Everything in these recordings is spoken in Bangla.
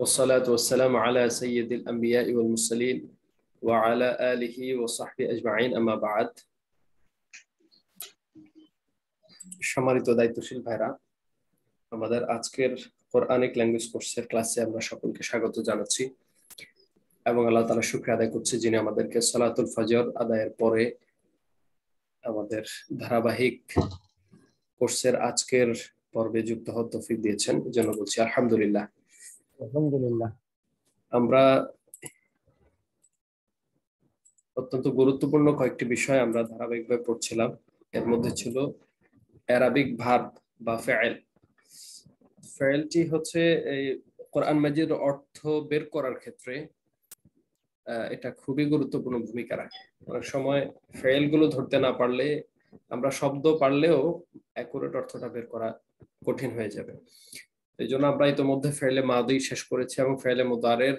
والصلاة والسلام على سيد الأنبياء والمرسلين وعلى آله وصحبه أجمعين أما بعد সম্মানিত দায়িত্বশীল ভাইরা, আমাদের আজকের কোরআনিক ল্যাঙ্গুয়েজ কোর্সের ক্লাসে আমরা সকলকে স্বাগত জানাচ্ছি এবং আল্লাহ তাআলার শুকরিয়া আদায় করছি যিনি আমাদেরকে সালাতুল ফজর আদায়ের পরে আমাদের ধারাবাহিক কোর্সের আজকের পর্বে যুক্ত হওয়ার তৌফিক দিয়েছেন। এজন্য বলছি আলহামদুলিল্লাহ। আলহামদুলিল্লাহ। আমরা অত্যন্ত গুরুত্বপূর্ণ কয়েকটি বিষয় আমরা ধারাবাহিকভাবে পড়ছিলাম। এর মধ্যে ছিল অ্যারাবিক ভার্ব বা ফেয়েল। ফেয়েলটি হচ্ছে এই কোরআন মাজিদের অর্থ বের করার ক্ষেত্রে এটা খুবই গুরুত্বপূর্ণ ভূমিকা রাখে। অনেক সময় ফেয়েল গুলো ধরতে না পারলে আমরা শব্দ পারলেও অ্যাকুরেট অর্থটা বের করা কঠিন হয়ে যাবে। এই জন্য আমরা ইতিমধ্যে ফেয়েলে মাদি শেষ করেছি এবং ফেয়েলে মুদারের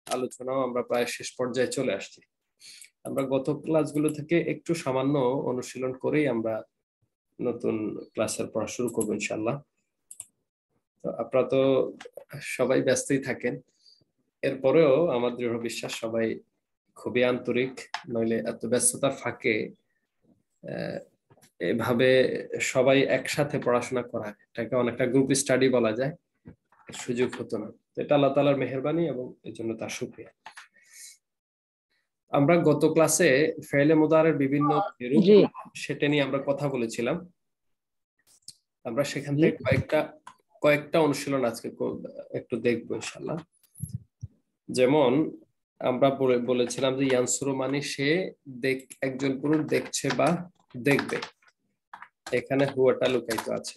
আলোচনাও আমরা প্রায় শেষ পর্যায়ে চলে আসছি। আমরা গত ক্লাসগুলো থেকে একটু সামান্য অনুশীলন করেই আমরা নতুন ক্লাসের পড়া শুরু করবো ইনশাআল্লাহ। তো আপনারা তো সবাই ব্যস্তই থাকেন, এরপরেও আমার দৃঢ় বিশ্বাস সবাই খুবই আন্তরিক, নইলে এত ব্যস্ততার ফাঁকে এভাবে সবাই একসাথে পড়াশোনা করা, এটাকে অনেকটা গ্রুপ স্টাডি বলা যায়, সুযোগ হতো না। এটা আল্লাহ তাআলার মেহেরবানি এবং এর জন্য তার শুকরিয়া। আমরা গত ক্লাসে ফেলে মুদারের বিভিন্ন রূপ সেটা নিয়ে আমরা কথা বলেছিলাম। আমরা সেখান থেকে কয়েকটা অনুশীলন আজকে একটু দেখবো ইনশাআল্লাহ। যেমন আমরা বলেছিলাম যে ইয়ানসুরু মানে সে একজন পুরুষ দেখছে বা দেখবে, এখানে হুয়াটা লুকায়িত আছে।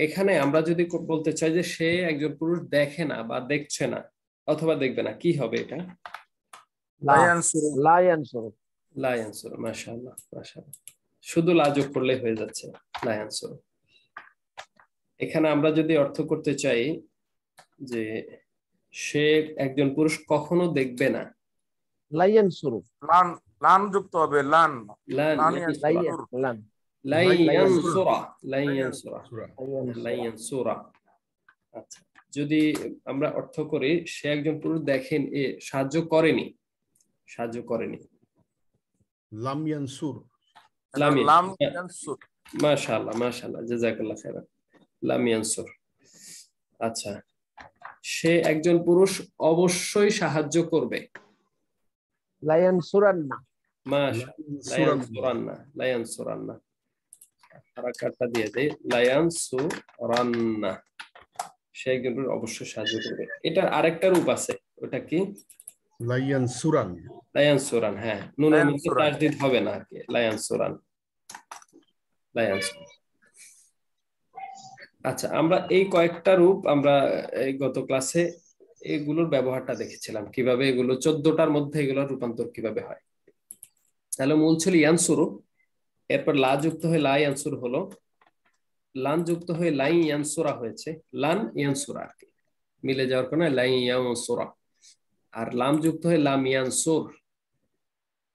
এখানে আমরা যদি বলতে চাই যে সে একজন পুরুষ দেখে না বা দেখছে না অথবা দেখবে না, কি হবে এটা? লা ইয়ানসুরু। মাশাআল্লাহ মাশাআল্লাহ, শুধু লা যোগ করলে হয়ে যাচ্ছে লা ইয়ানসুরু। এখানে আমরা যদি অর্থ করতে চাই যে সে একজন পুরুষ কখনো দেখবে না, লা ইয়ানসুরু, লান যুক্ত হবে। লান লাইয়ানসুরা। আচ্ছা, যদি আমরা অর্থ করি সে একজন পুরুষ দেখেন সাহায্য করেনি, লাম ইয়ানসুর। মাশাআল্লাহ মাশাআল্লাহ, জাযাকাল্লাহ খাইরান। লাম ইয়ানসুর। আচ্ছা, সে একজন পুরুষ অবশ্যই সাহায্য করবে। লা ইয়ানসুরান্না। মাশাআল্লাহ, লা ইয়ানসুরান্না। হারাকাতটা দিয়ে দেই, লা ইয়ানসুরান্না। সে একজন পুরুষ অবশ্যই সাহায্য করবে। এটার আরেকটা রূপ আছে, ওটা কি? লা ইয়ানসুরান। লা ইয়ানসুরান, হ্যাঁ, নুনের মধ্যে তাসদীদ হবে না আর কি, লা ইয়ানসুরান। আচ্ছা, আমরা এই কয়েকটা রূপ আমরা এই গত ক্লাসে এগুলোর ব্যবহারটা দেখেছিলাম, কিভাবে এগুলো 14টার মধ্যে এগুলোর রূপান্তর কিভাবে হয়। তাহলে মূল ছিল ইয়ানসুরু, এরপর লা যুক্ত হয়ে লা ইয়ানসুর হলো, লান যুক্ত হয়ে লাই ইয়ানসুরা হয়েছে, লান ইয়ানসুরা আর কি মিলে যাওয়ার কারণে লাই ইয়ানসুরা। আর লাম যুক্ত হয়ে লাম ইয়ানসুর,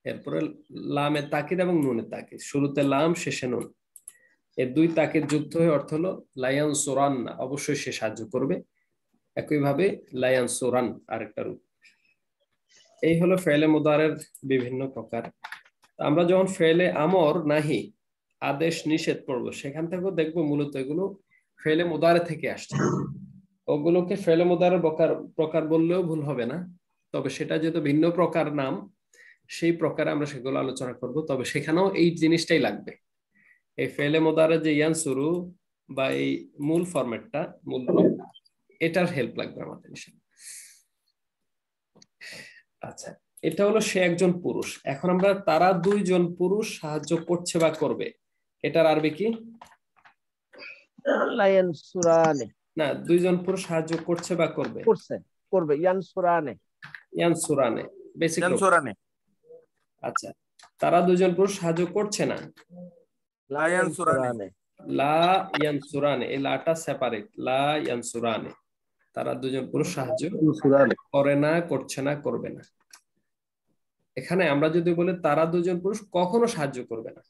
এরপরে লামের তাকিদ এবং নুনের তাকিদ, শুরুতে লাম শেষে নুন, এর দুই তাকিদ যুক্ত হয়ে অর্থ হলো লা ইয়ানসুরান্না, অবশ্যই সে সাহায্য করবে। একইভাবে লা ইয়ানসুরান আরেকটা রূপ। এই হলো ফেলে মুদারের বিভিন্ন প্রকার। আমরা যখন ফেলে আমর নাহি, আদেশ নিষেধ পড়বো, সেখান থেকেও দেখবো মূলত এগুলো ফেলে মুদারে থেকে আসছে। ওগুলোকে ফেলে মুদারের প্রকার বললেও ভুল হবে না, তবে সেটা যেহেতু ভিন্ন প্রকার নাম, সেই প্রকারে আমরা সেগুলো আলোচনা করব। তবে সেখানেও এই জিনিসটাই লাগবে, এই ফেলে মুদারে যে ইয়ানসুরু বা এই মূল ফরম্যাটটা, মূল এটার হেল্প লাগবে আমাদের। আচ্ছা, এটা হলো সে একজন পুরুষ। এখন আমরা তারা দুইজন পুরুষ সাহায্য করছে বা করবে, এটার আরবি কি? লা ইয়ানসুরানে। না, দুইজন পুরুষ সাহায্য করছে বা করবে, করবে ইয়ানসুরানে। ইয়ানসুরানে বেসিক ইয়ানসুরানে। আচ্ছা, তারা দুইজন পুরুষ সাহায্য করছে না, লা ইয়ানসুরানে। লা ইয়ানসুরানে, এই লাটা সেপারেট, লা ইয়ানসুরানে। তারা দুজন পুরুষ সাহায্য করে না, করছে না, করবে না। এখানে আমরা যদি বলি তারা দুজন পুরুষ কখনো সাহায্য করবে না,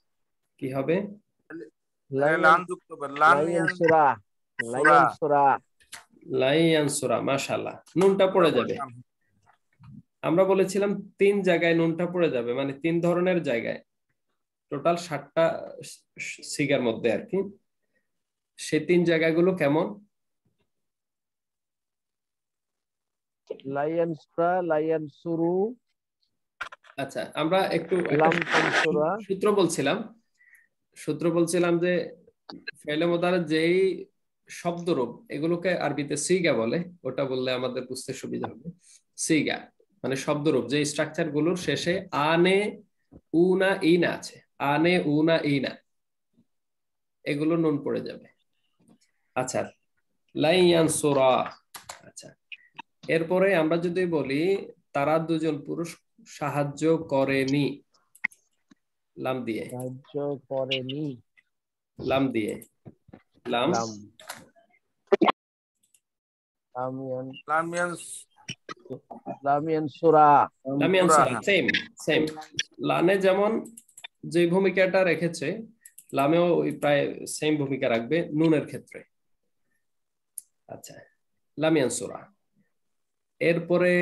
কি হবে? লাইয়ানসুরা, মাশাআল্লাহ, নুনটা পড়ে যাবে। আমরা বলেছিলাম 3 জায়গায় নুনটা পড়ে যাবে, মানে 3 ধরনের জায়গায়, টোটাল 7টা সিগার মধ্যে আর কি। সেই 3 জায়গাগুলো কেমন? লায়ানসুরা, লায়ানসুরু, আচ্ছা, আমরা একটু লাম তানসুরা। সূত্র বলছিলাম যে ফেলে মোদারে যেই শব্দরূপ এগুলোকে আরবিতে সিগা বলে, ওটা বললে আমাদের বুঝতে সুবিধা হবে। সিগা মানে শব্দরূপ, যে স্ট্রাকচার গুলোর শেষে আনে উনা ইনা আছে, আনে উনা ইনা, এগুলো নুন পড়ে যাবে। আচ্ছা, লাইয়ানসুরা। আচ্ছা, এরপরে আমরা যদি বলি তারা দুজন পুরুষ সাহায্য করেনি, লাম দিয়ে, সাহায্য করেনি, লাম দিয়ে, লাম লাম লামিয়ান লামিয়ান লামিয়ানসুরা। লামিয়ানসুরা, সেম সেম। লানে যেমন যে ভূমিকাটা রেখেছে, লামেও ওই প্রায় সেম ভূমিকা রাখবে নুনের ক্ষেত্রে। আচ্ছা, লামিয়ানসুরা। এরপরে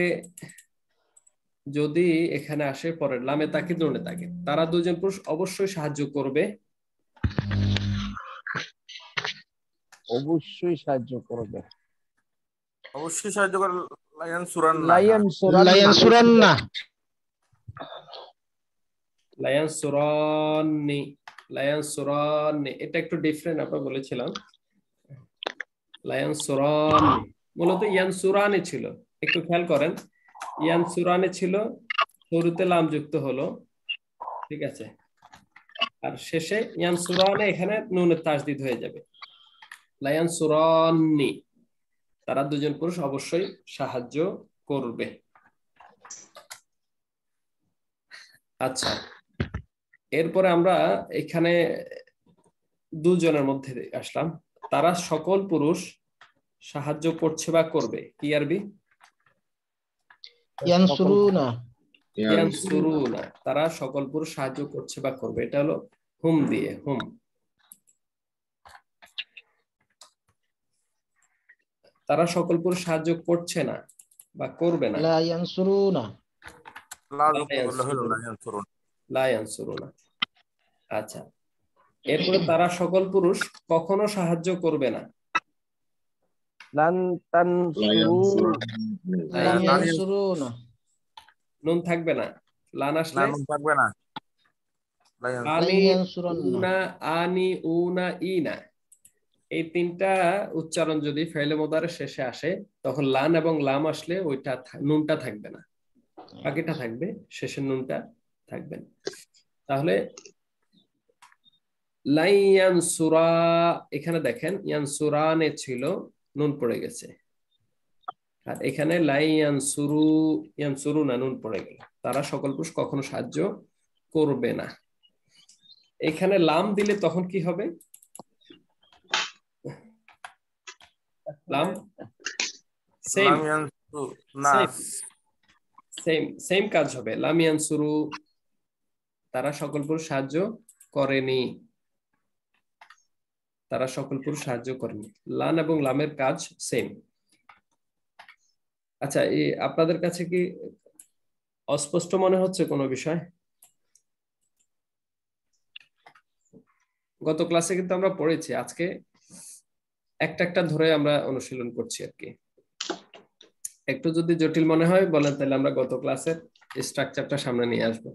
যদি এখানে আসে পরে লামে তাকিদ নুনে তাকিদ, তারা দুজন পুরুষ অবশ্যই সাহায্য করবে, অবশ্যই সাহায্য করবে। অবশ্যই সাহায্য করে লায়ানসুরান না। লায়ানসুরান্না, লায়ানসুরান্নি, লায়ানসুরান্নি, এটা একটু ডিফারেন্ট আমরা বলেছিলাম। লায়ানসুরান্নি মূলত ইয়ানসুরানি ছিল, একটু খেয়াল করেন, ইয়ানসুরানি ছিল, শুরুতে লাম যুক্ত হলো, ঠিক আছে, আর শেষে ইয়ানসুরানে এখানে নুনের তাসদিদ হয়ে যাবে। লায়ানসুরান্নি, তারা দুজন পুরুষ অবশ্যই সাহায্য করবে। আচ্ছা, এরপরে আমরা এখানে দুজনের মধ্যে আসলাম, তারা সকল পুরুষ সাহায্য করছে বা করবে, কি আরবি? ইয়ানসুরুনা, ইয়ানসুরুনা, তারা সকল পুরুষ সাহায্য করছে বা করবে, এটা হলো হুম দিয়ে, হুম। তারা সকল পুরুষ সাহায্য করছে না বা করবে না, লা ইয়ানসুরুনা, লা যুক্ত করলে হলো লায়ানসুরুন। লা ইয়ানসুরুনা। আচ্ছা, এরপরে তারা সকল পুরুষ কখনো সাহায্য করবে না, লান তানসুরু, লান ইয়ানসুরুনা, নুন থাকবে না, লান আসলে লান থাকবে না। লায়ান আনি ইয়ানসুরান্না, উনা, আনি উনা ইনা, এই 3টা উচ্চারণ যদি ফেলে মোদারের শেষে আসে, তখন লান এবং লাম আসলে ওইটা নুনটা থাকবে না, বাকিটা থাকবে, শেষের নুনটা থাকবে না। তাহলে লাইয়ানসুরা, এখানে দেখেন ইয়ানসুরানে ছিল, নুন পড়ে গেছে, আর এখানে লাইয়ানসুরু, ইয়ানসুরু না, নুন পড়ে গেল, তারা সকল পুরুষ কখনো সাহায্য করবে না। এখানে লাম দিলে তখন কি হবে? লাম সেম না, সেম সেম কাজ হবে, লাম ইয়ানসুরু, তারা সকল পুরুষ সাহায্য করেনি, তারা সকল পুরুষ সাহায্য করেনি, লান এবং লামের কাজ সেম। আচ্ছা, এই আপনাদের কাছে কি অস্পষ্ট মনে হচ্ছে কোনো বিষয়? গত ক্লাসে কিন্তু আমরা পড়েছি, আজকে একটা একটা ধরে আমরা অনুশীলন করছি আর কি। একটু যদি জটিল মনে হয় বলেন, তাহলে আমরা গত ক্লাসের স্ট্রাকচারটা সামনে নিয়ে আসবো।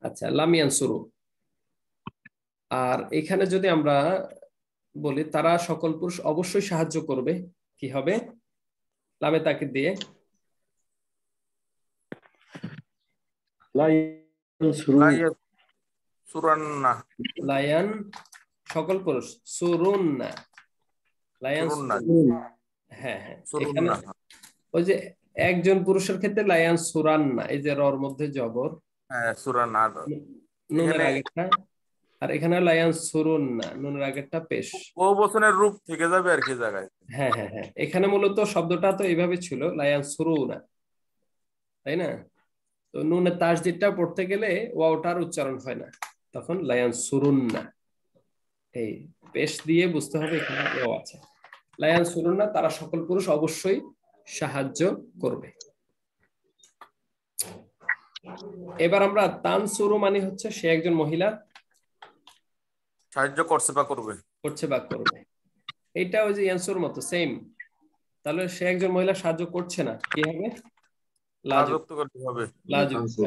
আচ্ছা, লাম ইয়ানসুরু, আর এখানে যদি আমরা বলি তারা সকল পুরুষ অবশ্যই সাহায্য করবে, কি হবে? লামে তাকিদ দিয়ে লায়ানসুরান না, লায়ান, সকল পুরুষ, সুরুন্না, লায়ান, হ্যাঁ হ্যাঁ, এখানে ওই যে একজন পুরুষের ক্ষেত্রে লায়ান সুরান্না, এই যে রর মধ্যে জবর, হ্যাঁ সুরান আর নুনের আগেরটা, আর এখানে লায়ান সুরুন্না, নুনের আগেরটা পেশ, বহুবচনের রূপ থেকে যাবে আর কি জায়গায়। হ্যাঁ হ্যাঁ হ্যাঁ, এখানে মূলত শব্দটা তো এইভাবে ছিল, লায়ান সুরুনা, তাই না? তো নুনের তাসদিদটা পড়তে গেলে ওয়াওটার উচ্চারণ হয় না, তখন লায়ান সুরুন্না, এই পেশ দিয়ে বুঝতে হবে এখানে ওয়াও আছে। লা ইয়ানসুরুনা তারা সকল পুরুষ অবশ্যই সাহায্য করবে। এবার আমরা তানসুরু মানে হচ্ছে সে একজন মহিলা সাহায্য করছে বা করবে। করছে বা করবে, এটা ওই যে ইয়ানসুর মতো সেম। তাহলে সে একজন মহিলা সাহায্য করছে না, কি হবে? লা যুক্ত করতে হবে। লা যুক্ত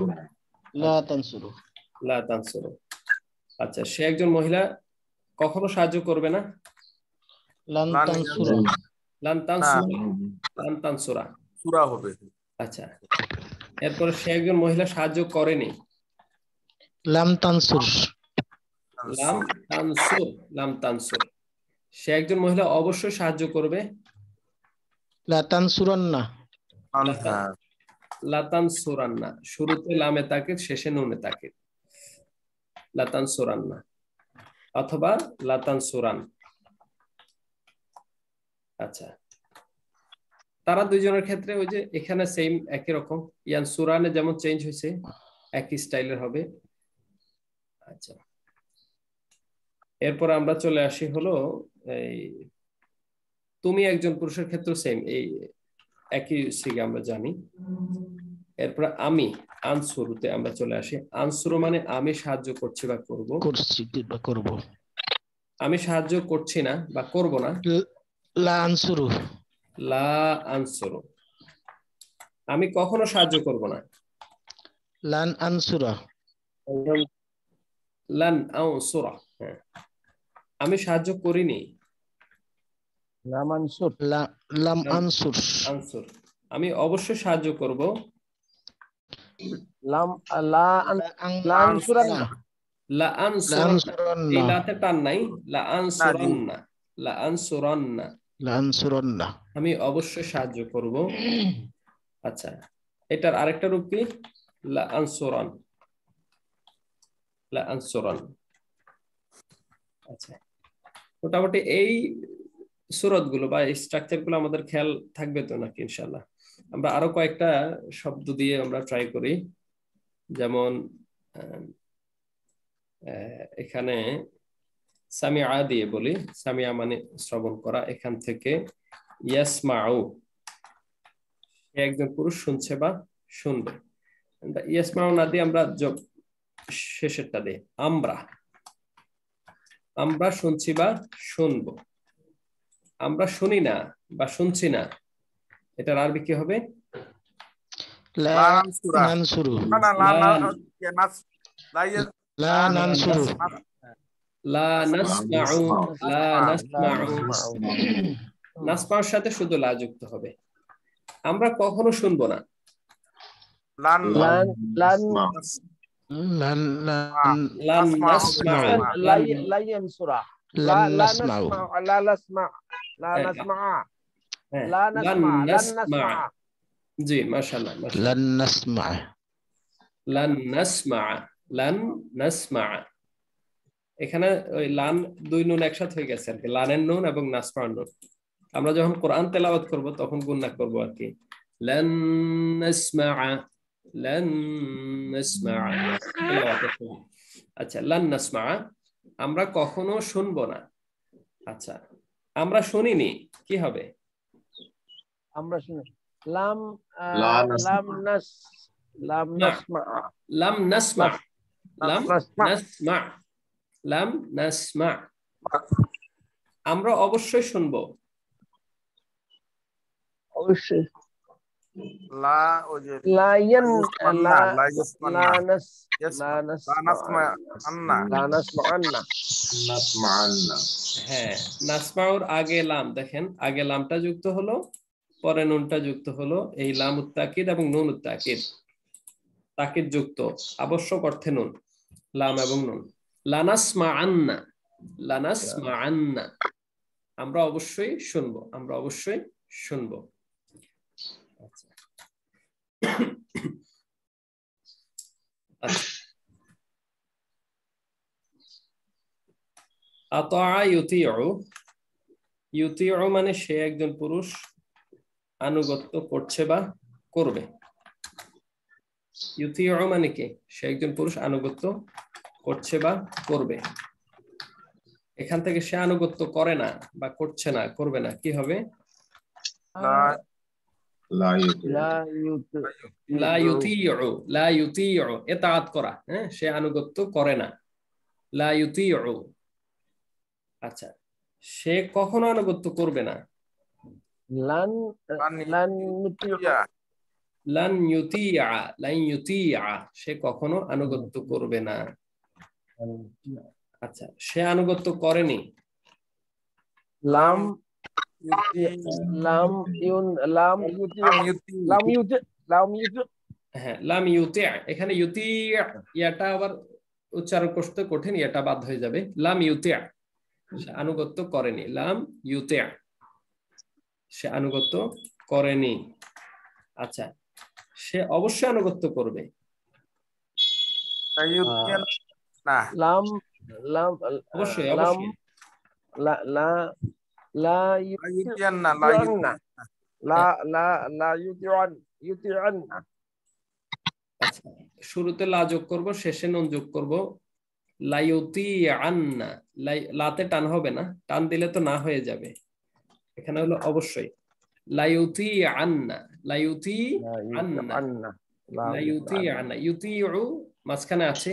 লা তানসুরু। লা তানসুরু। আচ্ছা, সে একজন মহিলা কখনো সাহায্য করবে না, লান তানসুরা। লান তানসুরা, লান তানসুরা সূরা হবে। আচ্ছা, এরপরে সে একজন মহিলা সাহায্য করেনি, লাম তানসুর। লাম তানসুর, লাম তানসুর। সে একজন মহিলা অবশ্যই সাহায্য করবে, লা তানসুরান্না। লা তানসুরান্না, শুরুতে লামে তাকিদ শেষে নুনে তাকিদ, লা তানসুরান্না অথবা লা তানসুরান। আচ্ছা, তারা দুইজনের ক্ষেত্রে ওই যে এখানে সেম একই রকম, ইয়ানসুরানে যেমন চেঞ্জ হয়েছে একই স্টাইলের হবে। আচ্ছা, এরপর আমরা চলে আসি হলো এই তুমি একজন পুরুষের ক্ষেত্রে সেম এই একই সিগে আমরা জানি। এরপর আমি আনসুরুতে আমরা চলে আসি। আনসুরু মানে আমি সাহায্য করছি বা করব, করছি বা করব। আমি সাহায্য করছি না বা করব না, লা আনসুরু। লা আনসুরু। আমি কখনো সাহায্য করব না, লান আনসুরা। লান আনসুরা। হ্যাঁ, আমি সাহায্য করিনি, লাম আনসুর। লাম আনসুর। আনসুর। আমি অবশ্যই সাহায্য করব, লাম লা আনসুরান্না। লা আনসুরান্না। এই আনসুরান্না। লাতে টান নাই, লা আনসুরান্না, লা আনসুরান্না। লা আনসুরান্না। আমি অবশ্যই সাহায্য করব। আচ্ছা, এটার আরেকটা রূপ কি? লা আনসুরান, লা আনসুরান। আচ্ছা, মোটামুটি এই সূরত গুলো বা স্ট্রাকচার গুলো আমাদের খেয়াল থাকবে তো নাকি? ইনশাআল্লাহ আমরা আরো কয়েকটা শব্দ দিয়ে আমরা ট্রাই করি। যেমন এখানে সামিআ দিয়ে বলি, সামিআ মানে শ্রবণ করা, এখান থেকে ইয়াসমাউ, সে একজন পুরুষ শুনছে বা শুনবে। ইয়াসমাউ না দিয়ে আমরা শেষেরটা দিই, আমরা, আমরা শুনছি বা শুনবো। আমরা শুনি না বা শুনছি না, এটার আরবি কি হবে? লা নানসুরু। লা নানসুরু। লা নাসমাউ, লা নাসমাউ। নাসমাউর সাথে শুধু লা যুক্ত হবে। আমরা কখনো শুনবো না, লান নাসমাউ, লা ইয়ানসুরা। লা নাসমাউ। লা নাসমা। লা নাসমা। লা নাসমা। লান নাসমা। জি, মাশাআল্লাহ, মাশাআল্লাহ। লান নাসমা। লান নাসমা, লান নাসমা। এখানে ওই লান দুই নুন একসাথে হয়ে গেছে আর কি, লানের নুন এবং নাসমার নুন। আমরা যখন কোরআন তেলাওয়াত করব তখন গুণনা করব আর কি, লান নাসমা, লান নাসমা। আচ্ছা, লান নাসমা, আমরা কখনো শুনবো না। আচ্ছা, আমরা শুনিনি, কি হবে? আমরা শুনি লাম লাম নাস লাম নাসমা। লাম নাসমা, লাম নাসমা, লাম নাসমা। আমরা অবশ্যই শুনবো, অবশ্যই। লা ওই যে লা ইয়ান লা লা ইয়াসমান্না, লা নাস লা নাসমা আন্না, লা নাসমা আন্না। নাসমাআন্না। হ্যাঁ, নাসমাউর আগে লাম, দেখেন আগে লামটা যুক্ত হলো, পরে নুনটা যুক্ত হলো। এই লাম উত্তাকিদ এবং নুন উত্তাকিদ, তাকিদ যুক্ত, আবশ্যক অর্থে নুন, লাম এবং নুন। লানাসমাআন্না, লানাসমাআন্না, আমরা অবশ্যই শুনবো, আমরা অবশ্যই শুনবো। আচ্ছা, আতাআ ইউতিউ, ইউতিউ মানে সে একজন পুরুষ আনুগত্য করছে বা করবে। ইউতিউ মানে কি? সে একজন পুরুষ আনুগত্য করছে বা করবে। এখান থেকে সে আনুগত্য করে না বা করছে না, করবে না, কি হবে? লা ইউতি লা ইউতিউ, লা ইউতিউ ইতাআত করা, হ্যাঁ, সে আনুগত্য করে না, লা ইউতিউ। আচ্ছা, সে কখনো আনুগত্য করবে না, লান লান ইউতিউ লান ইউতিয়া, লান ইউতিয়া, সে কখনো আনুগত্য করবে না। আচ্ছা, সে আনুগত্য করেনি, লাম লাম ইউন লাম ইউতিউ লাম ইউতিউ লাম ইউতিউ হ্যাঁ, লাম ইউতি, এখানে ইউতি ইয়াটা আবার উচ্চারণ করতে কঠিন, ইয়াটা বাদ হয়ে যাবে। লাম ইউতি, সে আনুগত্য করেনি, লাম ইউতি, সে আনুগত্য করেনি। আচ্ছা, সে অবশ্যই আনুগত্য করবে, লাম লাম অবশ্যই লাম অবশ্যই। লা লা লা ইউতিউনা লা লা লা ইউতিউনা। আচ্ছা, শুরুতে লা যোগ করব, শেষে নুন যোগ করব, লাইউতি আন্না, লাতে টান হবে না, টান দিলে তো না হয়ে যাবে, এখানে হলো অবশ্যই লাইউতি আন্না, লাইউতি আন্না, লাইউতি আন্না, ইউতিউ মাঝখানে আছে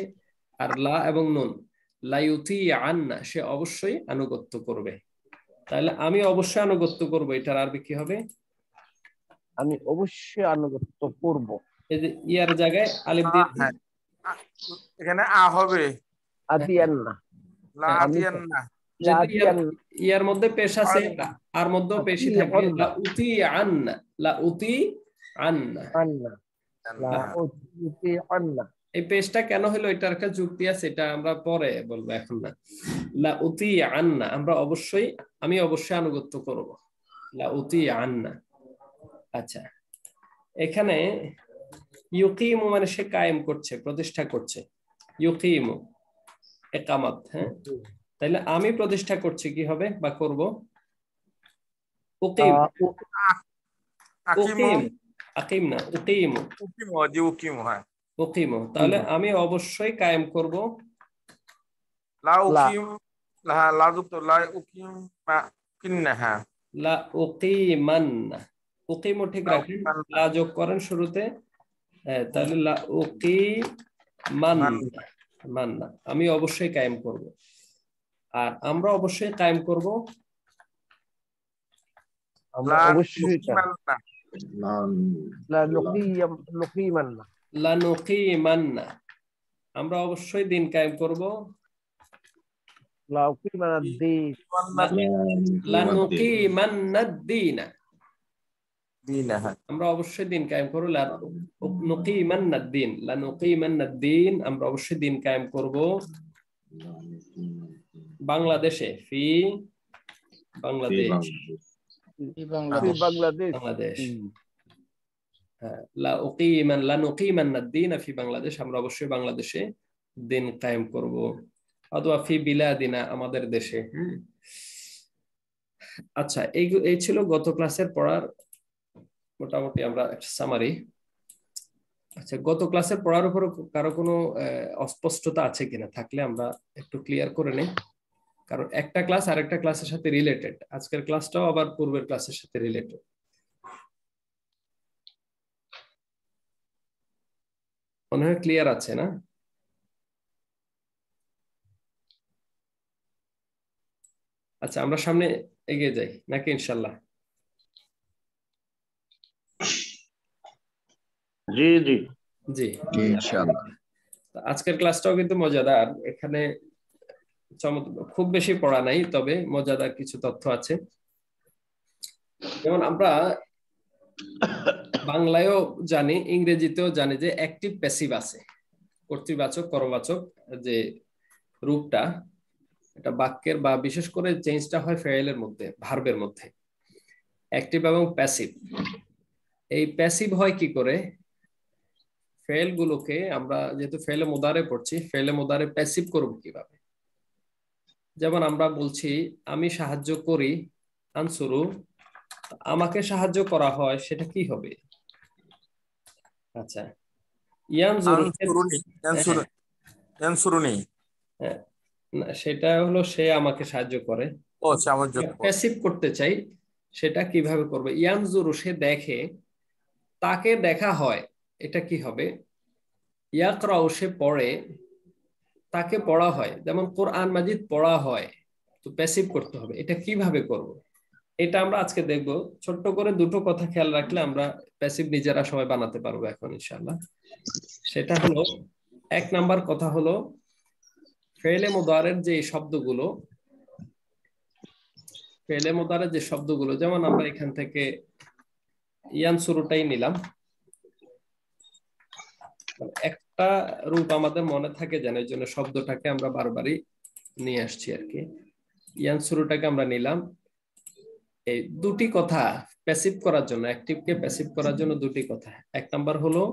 আর লা এবং নুন, লাইউতি আন্না, সে অবশ্যই আনুগত্য করবে। তাহলে আমি অবশ্যই আনুগত্য করব, এটার আরবি কি হবে? আমি অবশ্যই আনুগত্য করব। এই যে ইয়ার জায়গায় আলিফ দিয়ে এখানে আ হবে, আতিয়ান্না, লা আতিয়ান্না। ইয়ার মধ্যে পেশ আছে, আর মধ্যেও পেশই থাকবে, লা উতি আন্না, লা উতি আন্না, লা উতি আন্না। এই পেশটা কেন হলো, এটার একটা যুক্তি আছে, এটা আমরা পরে বলবো, এখন না। লা উতি আন্না, আমরা অবশ্যই, আমি অবশ্যই আনুগত্য করব, লা উতি আন্না। আচ্ছা, এখানে ইউকিমু মানে সে কায়েম করছে, প্রতিষ্ঠা করছে, ইউকিমু ইকামাত, হ্যাঁ, তাহলে আমি প্রতিষ্ঠা করছি, কি হবে বা করব? উকিম, উকিম, আকিম না, উকিমু, হ্যাঁ, উকিমু, তাহলে আমি অবশ্যই কায়েম করব, লা উকিম, লা যুক্ত লা উকিম কিন্না, হ্যাঁ, লা উকিমান্না, উকিমু ঠিক রাখেন, লা যোগ করেন শুরুতে, তাহলে লা উকিমান্না, মান্না, আমি অবশ্যই কায়েম করব। আর আমরা অবশ্যই কায়েম করব, আমরা অবশ্যই লানুকিমান্না, আমরা অবশ্যই দিন কায়েম করব, লানুকিমান্নাদ-দীনা, আমরা অবশ্যই দিন কায়েম করব, লানুকিমান্নাদ-দীন, লানুকিমান্নাদ-দীন, আমরা অবশ্যই দিন কায়েম করব বাংলাদেশে, ফি বাংলাদেশ, বাংলাদেশ, হ্যাঁ, লানুকিমান্নাদ-দীনা ফি বাংলাদেশ, আমরা অবশ্যই বাংলাদেশে দিন কায়েম করব, অথবা ফি বিলাদিনা, আমাদের দেশে। আচ্ছা, এই ছিল গত ক্লাসের পড়ার মোটামুটি আমরা সামারি। আচ্ছা, গত ক্লাসের পড়ার উপর কারো কোনো অস্পষ্টতা আছে কিনা, থাকলে আমরা একটু ক্লিয়ার করে নেই, কারণ একটা ক্লাস আরেকটা ক্লাসের সাথে রিলেটেড, আজকের ক্লাসটাও আবার পূর্বের ক্লাসের সাথে রিলেটেড। মনে হয় ক্লিয়ার আছে না? আচ্ছা, আমরা সামনে এগিয়ে যাই নাকি ইনশাল্লাহ? জি জি জি ইনশাআল্লাহ। আজকের ক্লাসটাও কিন্তু মজাদার, এখানে খুব বেশি পড়া নাই, তবে মজাদার কিছু তথ্য আছে। যেমন আমরা বাংলায়ও জানি, ইংরেজিতেও জানি যে অ্যাক্টিভ প্যাসিভ আছে, কর্তৃবাচক পরবাচক যে রূপটা, এটা বাক্যের বা বিশেষ করে চেঞ্জটা হয় ফেইলের মধ্যে, ভার্বের মধ্যে, অ্যাক্টিভ এবং প্যাসিভ। এই প্যাসিভ হয় কি করে? ফেল গুলোকে আমরা যেহেতু ফেলে মুদারে পড়ছি, ফেলে মুদারে প্যাসিভ করব কিভাবে? যেমন আমরা বলছি আমি সাহায্য করি, আনসুরু, আমাকে সাহায্য করা হয়, সেটা কি হবে? আচ্ছা, ইয়ানজুরু, ইয়ানসুরুনি, না, সেটা হলো সে আমাকে সাহায্য করে। ও সাহায্য করে। প্যাসিভ করতে চাই, সেটা কিভাবে করবে? ইয়ানজুরু সে দেখে, তাকে দেখা হয়, এটা কি হবে? ইয়াকরাউ সে পড়ে, তাকে পড়া হয়, যেমন কোরআন মাজিদ পড়া হয়, তো প্যাসিভ করতে হবে। এটা কিভাবে করব? এটা আমরা আজকে দেখব। ছোট্ট করে দুটো কথা খেয়াল রাখলে আমরা প্যাসিভ নিজেরা সবাই বানাতে পারবো এখন ইনশাআল্লাহ। সেটা হলো, এক নাম্বার কথা হলো ফেলে মুদারের যে শব্দগুলো, ফেলে মুদারের যে শব্দগুলো, যেমন আমরা এখান থেকে ইয়ানসুরুটাই নিলাম, একটা রূপ আমাদের মনে থাকে যেন, এই জন্য শব্দটাকে আমরা বারবারই নিয়ে আসছি আর কি। ইয়ানসুরুটাকে আমরা নিলাম, এই দুটি কথা প্যাসিভ করার জন্য, অ্যাক্টিভকে প্যাসিভ করার জন্য দুটি কথা। এক নাম্বার হলো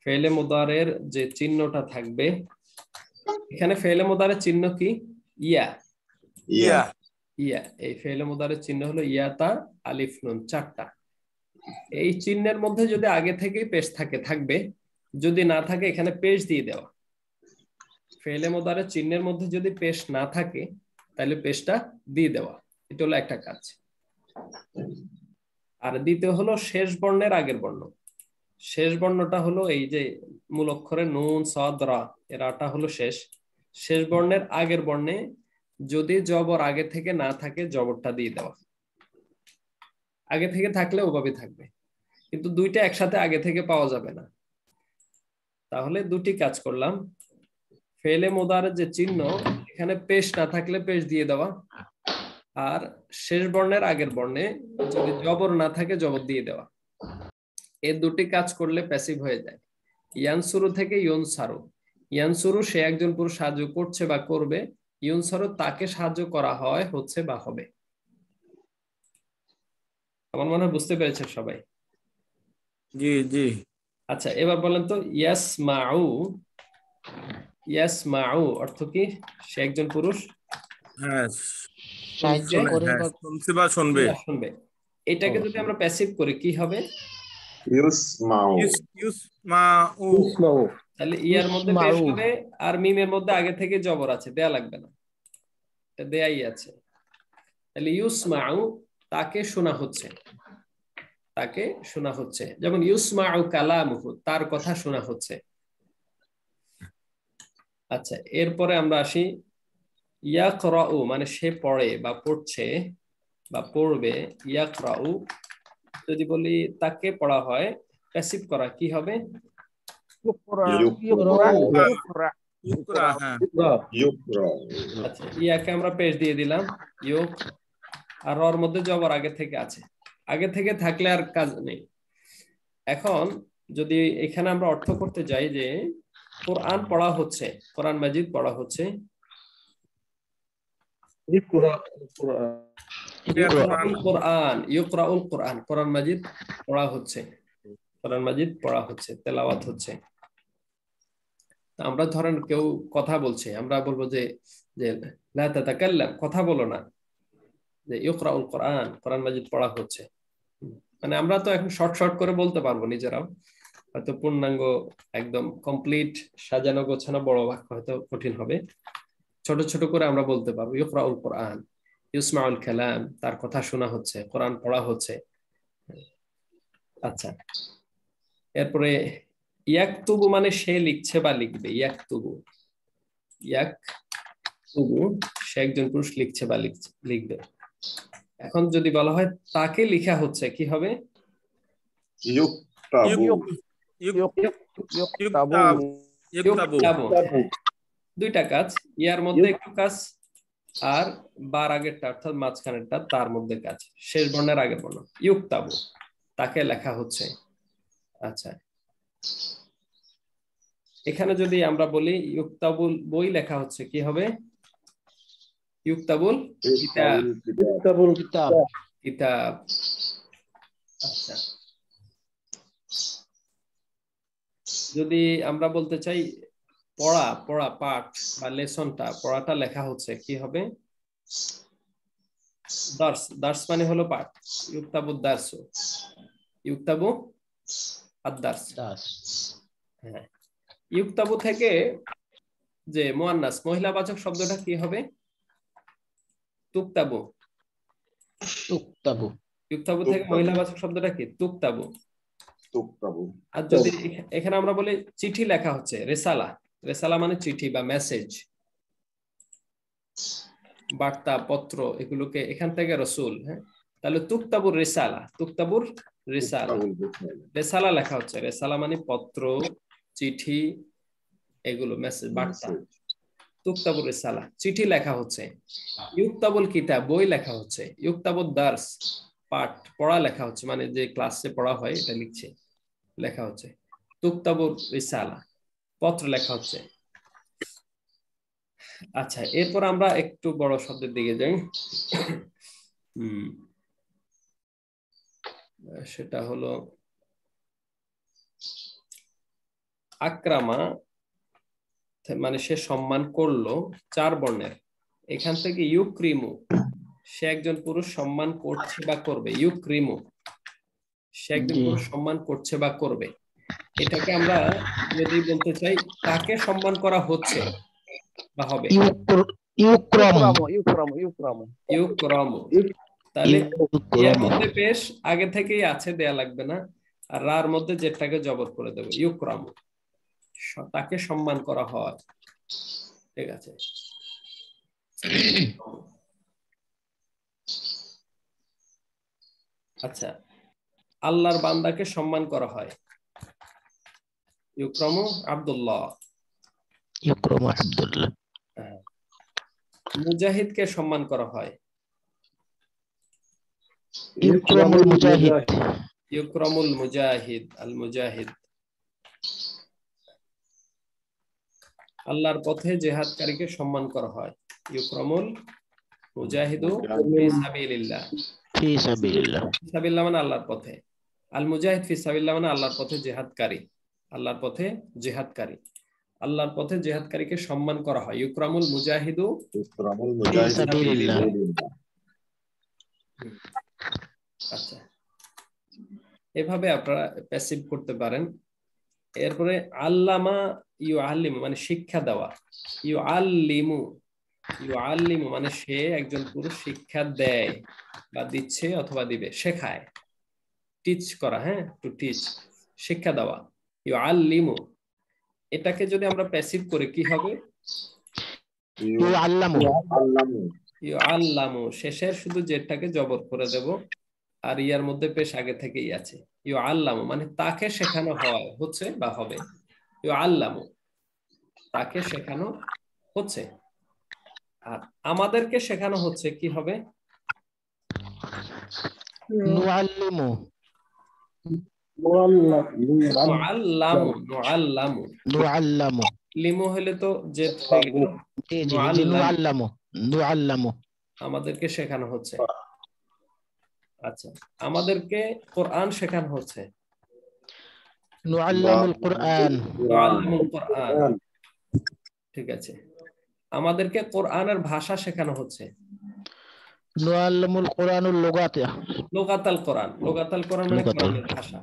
ফেলে মুদারের যে চিহ্নটা থাকবে, এখানে ফেলে মুদারের চিহ্ন কি? ইয়া। ইয়া ইয়া, এই ফেলে মুদারের চিহ্ন হলো ইয়াতা আলিফ নুন, চারটা। এই চিহ্নের মধ্যে যদি আগে থেকেই পেশ থাকে থাকবে, যদি না থাকে এখানে পেশ দিয়ে দেওয়া। ফেলে মুদারের চিহ্নের মধ্যে যদি পেশ না থাকে তাহলে পেশটা দিয়ে দেওয়া, এটা হলো একটা কাজ। আর দ্বিতীয় হলো শেষ বর্ণের আগের বর্ণ। শেষ বর্ণটা হলো এই যে মূল অক্ষরে নুন সাদ রা, এর আটা হলো শেষ। শেষ বর্ণের আগের বর্ণে যদি জবর আগে থেকে না থাকে জবরটা দিয়ে দেওয়া। আগে থেকে থাকলে ওভাবে থাকবে, কিন্তু দুইটা একসাথে আগে থেকে পাওয়া যাবে না। তাহলে দুটি কাজ করলাম। ফেলে মুদারের যে চিহ্ন, এখানে পেশ না থাকলে পেশ দিয়ে দেওয়া, আর শেষ বর্ণের আগের বর্ণে যদি জবর না থাকে জবর দিয়ে দেওয়া। এই দুটি কাজ করলে প্যাসিভ হয়ে যায়। ইয়ানসুরু থেকে ইউনসারু। ইয়ানসুরু সে একজন পুরুষ সাহায্য করছে বা করবে, ইউনসারু তাকে সাহায্য করা হয়, হচ্ছে বা হবে। আমার মনে হয় বুঝতে পেরেছেন সবাই। জি জি। আচ্ছা, এবার বলেন তো ইয়াসমাউ। ইয়াসমাউ অর্থ কি? সে একজন পুরুষ হ্যাঁ, সাহায্য করে বা শুনছে বা শুনবে। শুনবে। এটাকে যদি আমরা প্যাসিভ করি কি হবে? ইউসমাউ। ইউসমাউ। তাহলে ইয়ার মধ্যে পেশ হবে, আর মিমের মধ্যে আগে থেকে জবর আছে, দেয়া লাগবে না, এটা দেয়াই আছে। তাহলে ইউসমাউ তাকে শোনা হচ্ছে, তাকে শোনা হচ্ছে। যেমন ইউসমাউ কালামুহু, তার কথা শোনা হচ্ছে। আচ্ছা, এরপরে আমরা আসি ইয়াকরাউ, মানে সে পড়ে বা পড়ছে বা পড়বে। ইয়াকরাউ যদি বলি তাকে পড়া হয়, প্যাসিভ করা কি হবে? আচ্ছা, ইয়াকে আমরা পেশ দিয়ে দিলাম ইউক, আর ওর মধ্যে জবর আগে থেকে আছে, আগে থেকে থাকলে আর কাজ নেই। এখন যদি এখানে আমরা অর্থ করতে যাই যে কোরআন পড়া হচ্ছে, কোরআন মাজিদ পড়া হচ্ছে, ইউকরাউল কোরআন, কোরআন মাজিদ পড়া হচ্ছে, কোরআন মাজিদ পড়া হচ্ছে, তেলাওয়াত হচ্ছে। আমরা ধরেন কেউ কথা বলছে, আমরা বলবো যে লা তাতাকাল্লাম, কথা বলো না, যে ইউকরাউল কোরআন, কোরআন মাজিদ পড়া হচ্ছে। মানে আমরা তো এখন শর্ট শর্ট করে বলতে পারবো নিজেরাও, হয়তো পূর্ণাঙ্গ একদম কমপ্লিট সাজানো গোছানো বড় বাক্য হয়তো কঠিন হবে, ছোট ছোট করে আমরা বলতে পারবো ইউকরাউল কোরআন, ইউসমাউল কালাম, তার কথা শোনা হচ্ছে, কোরআন পড়া হচ্ছে। আচ্ছা, এরপরে ইয়াকতুবু মানে সে লিখছে বা লিখবে। ইয়াকতুবু, ইয়াকতুবু সে একজন পুরুষ লিখছে বা লিখবে। এখন যদি বলা হয় তাকে লেখা হচ্ছে, কি হবে? দুইটা কাজ, ইয়ার মধ্যে একটু কাজ, আর বার আগেরটা অর্থাৎ মাঝখানেরটা তার মধ্যে কাজ, শেষ বর্ণের আগের বর্ণ। ইউকতাবু তাকে লেখা হচ্ছে। আচ্ছা, এখানে যদি আমরা বলি ইউকতাবুল বই লেখা হচ্ছে, কি হবে? ইউকতাবুল কিতাব। কিতাব। আচ্ছা, যদি আমরা বলতে চাই পড়া, পড়া পাঠ বা লেসনটা, পড়াটা লেখা হচ্ছে, কি হবে? দার্স। দার্স মানে হলো পাঠ। ইউকতাবু দারসু, ইউকতাবু আদ-দার্স। হ্যাঁ, ইউকতাবু থেকে যে মুয়ান্নাস মহিলাবাচক শব্দটা কি হবে? তুকতাবু। তুকতাবু। তুকতাবু থেকে মহিলাবাচক শব্দটা কি? তুকতাবু। তুকতাবু। আর যদি এখানে আমরা বলি চিঠি লেখা হচ্ছে, রেসালা। রেসালা মানে চিঠি বা মেসেজ, বার্তা, পত্র, এগুলোকে এখান থেকে রসুল। হ্যাঁ, তাহলে তুকতাবুর রেসালা, তুকতাবুর রেসালা, রেসালা লেখা হচ্ছে। রেসালা মানে পত্র, চিঠি, এগুলো মেসেজ, বার্তা। তুকতাবুর রেসালা, চিঠি লেখা হচ্ছে। ইউক্তাবুল কিতাব, বই লেখা হচ্ছে। ইউক্তাবুদ দার্স, পাঠ, পড়া লেখা হচ্ছে, মানে যে ক্লাসে পড়া হয় এটা লিখছে, লেখা হচ্ছে। তুকতাবুর রিসালা, পত্র লেখা হচ্ছে। আচ্ছা, এরপর আমরা একটু বড় শব্দের দিকে যাই। সেটা হলো আকরামা, মানে সে সম্মান করলো, 4 বর্ণের। এখান থেকে ইউক্রিমু, সে একজন পুরুষ সম্মান করছে বা করবে। ইউক্রিমু, সে একজন পুরুষ সম্মান করছে বা করবে। এটাকে আমরা যদি বলতে চাই তাকে সম্মান করা হচ্ছে বা হবে, তাহলে এর মধ্যে পেশ আগে থেকেই আছে, দেয়া লাগবে না। আর রার মধ্যে যেটাকে জবর করে দেবো, ইউক্রাম, তাকে সম্মান করা হয়। ঠিক আছে। আচ্ছা, আল্লাহর বান্দাকে সম্মান করা হয়। ইউক্রামু আব্দুল্লাহ, ইউক্রামু আব্দুল্লাহ। মুজাহিদকে সম্মান করা হয়। ইউক্রামুল মুজাহিদ, ইউক্রামুল মুজাহিদ, আল মুজাহিদ। আল্লাহর পথে জিহাদকারীকে সম্মান করা হয়। ইউক্রামুল মুজাহিদু ফি সাবিলিল্লাহ, ফি সাবিলিল্লাহ। সাবিলিল্লাহ মানে আল্লাহর পথে। আল মুজাহিদ ফি সাবিলিল্লাহ মানে আল্লাহর পথে জিহাদকারী। আল্লাহর পথে জিহাদকারী, আল্লাহর পথে জিহাদকারীকে সম্মান করা হয়। ইউক্রামুল মুজাহিদু ফি সাবিলিল্লাহ। আচ্ছা, এভাবে আপনারা প্যাসিভ করতে পারেন। এরপরে আল্লামা ইউআল্লিমু মানে শিক্ষা দেওয়া। ইউআল্লিমু, ইউআল্লিমু মানে সে একজন পুরুষ শিক্ষা দেয় বা দিচ্ছে অথবা দিবে, শেখায়, টিচ করা। হ্যাঁ, টু টিচ, শিক্ষা দেওয়া। ইউআল্লিমু, এটাকে যদি আমরা প্যাসিভ করে কি হবে? ইউআল্লামু। ইউআল্লামু, শেষের শুধু যেটাকে জবর করে দেব, আর ইয়ার মধ্যে পেশ আগে থেকেই আছে। ইউআল্লামু মানে তাকে শেখানো হয়, হচ্ছে বা হবে। ইউআল্লামু, তাকে শেখানো হচ্ছে। আর আমাদেরকে শেখানো হচ্ছে, কি হবে? নুআল্লিমু, নুআল্লামু, নুআল্লামু, নুআল্লামু। লিমু হলে তো জেদ হয়ে গেল। নুআল্লামু, নুআল্লামু, আমাদেরকে শেখানো হচ্ছে। আচ্ছা, আমাদেরকে কোরআন শেখানো হচ্ছে। নুআল্লামুল কুরআন, নুআল্লিমুল কুরআন। ঠিক আছে, আমাদেরকে কোরআনের ভাষা শেখানো হচ্ছে। নুআল্লামুল কুরআনুল লুগাত, লুগাতাল কোরআন। লুগাতাল কোরআন মানে কোরআনের ভাষা।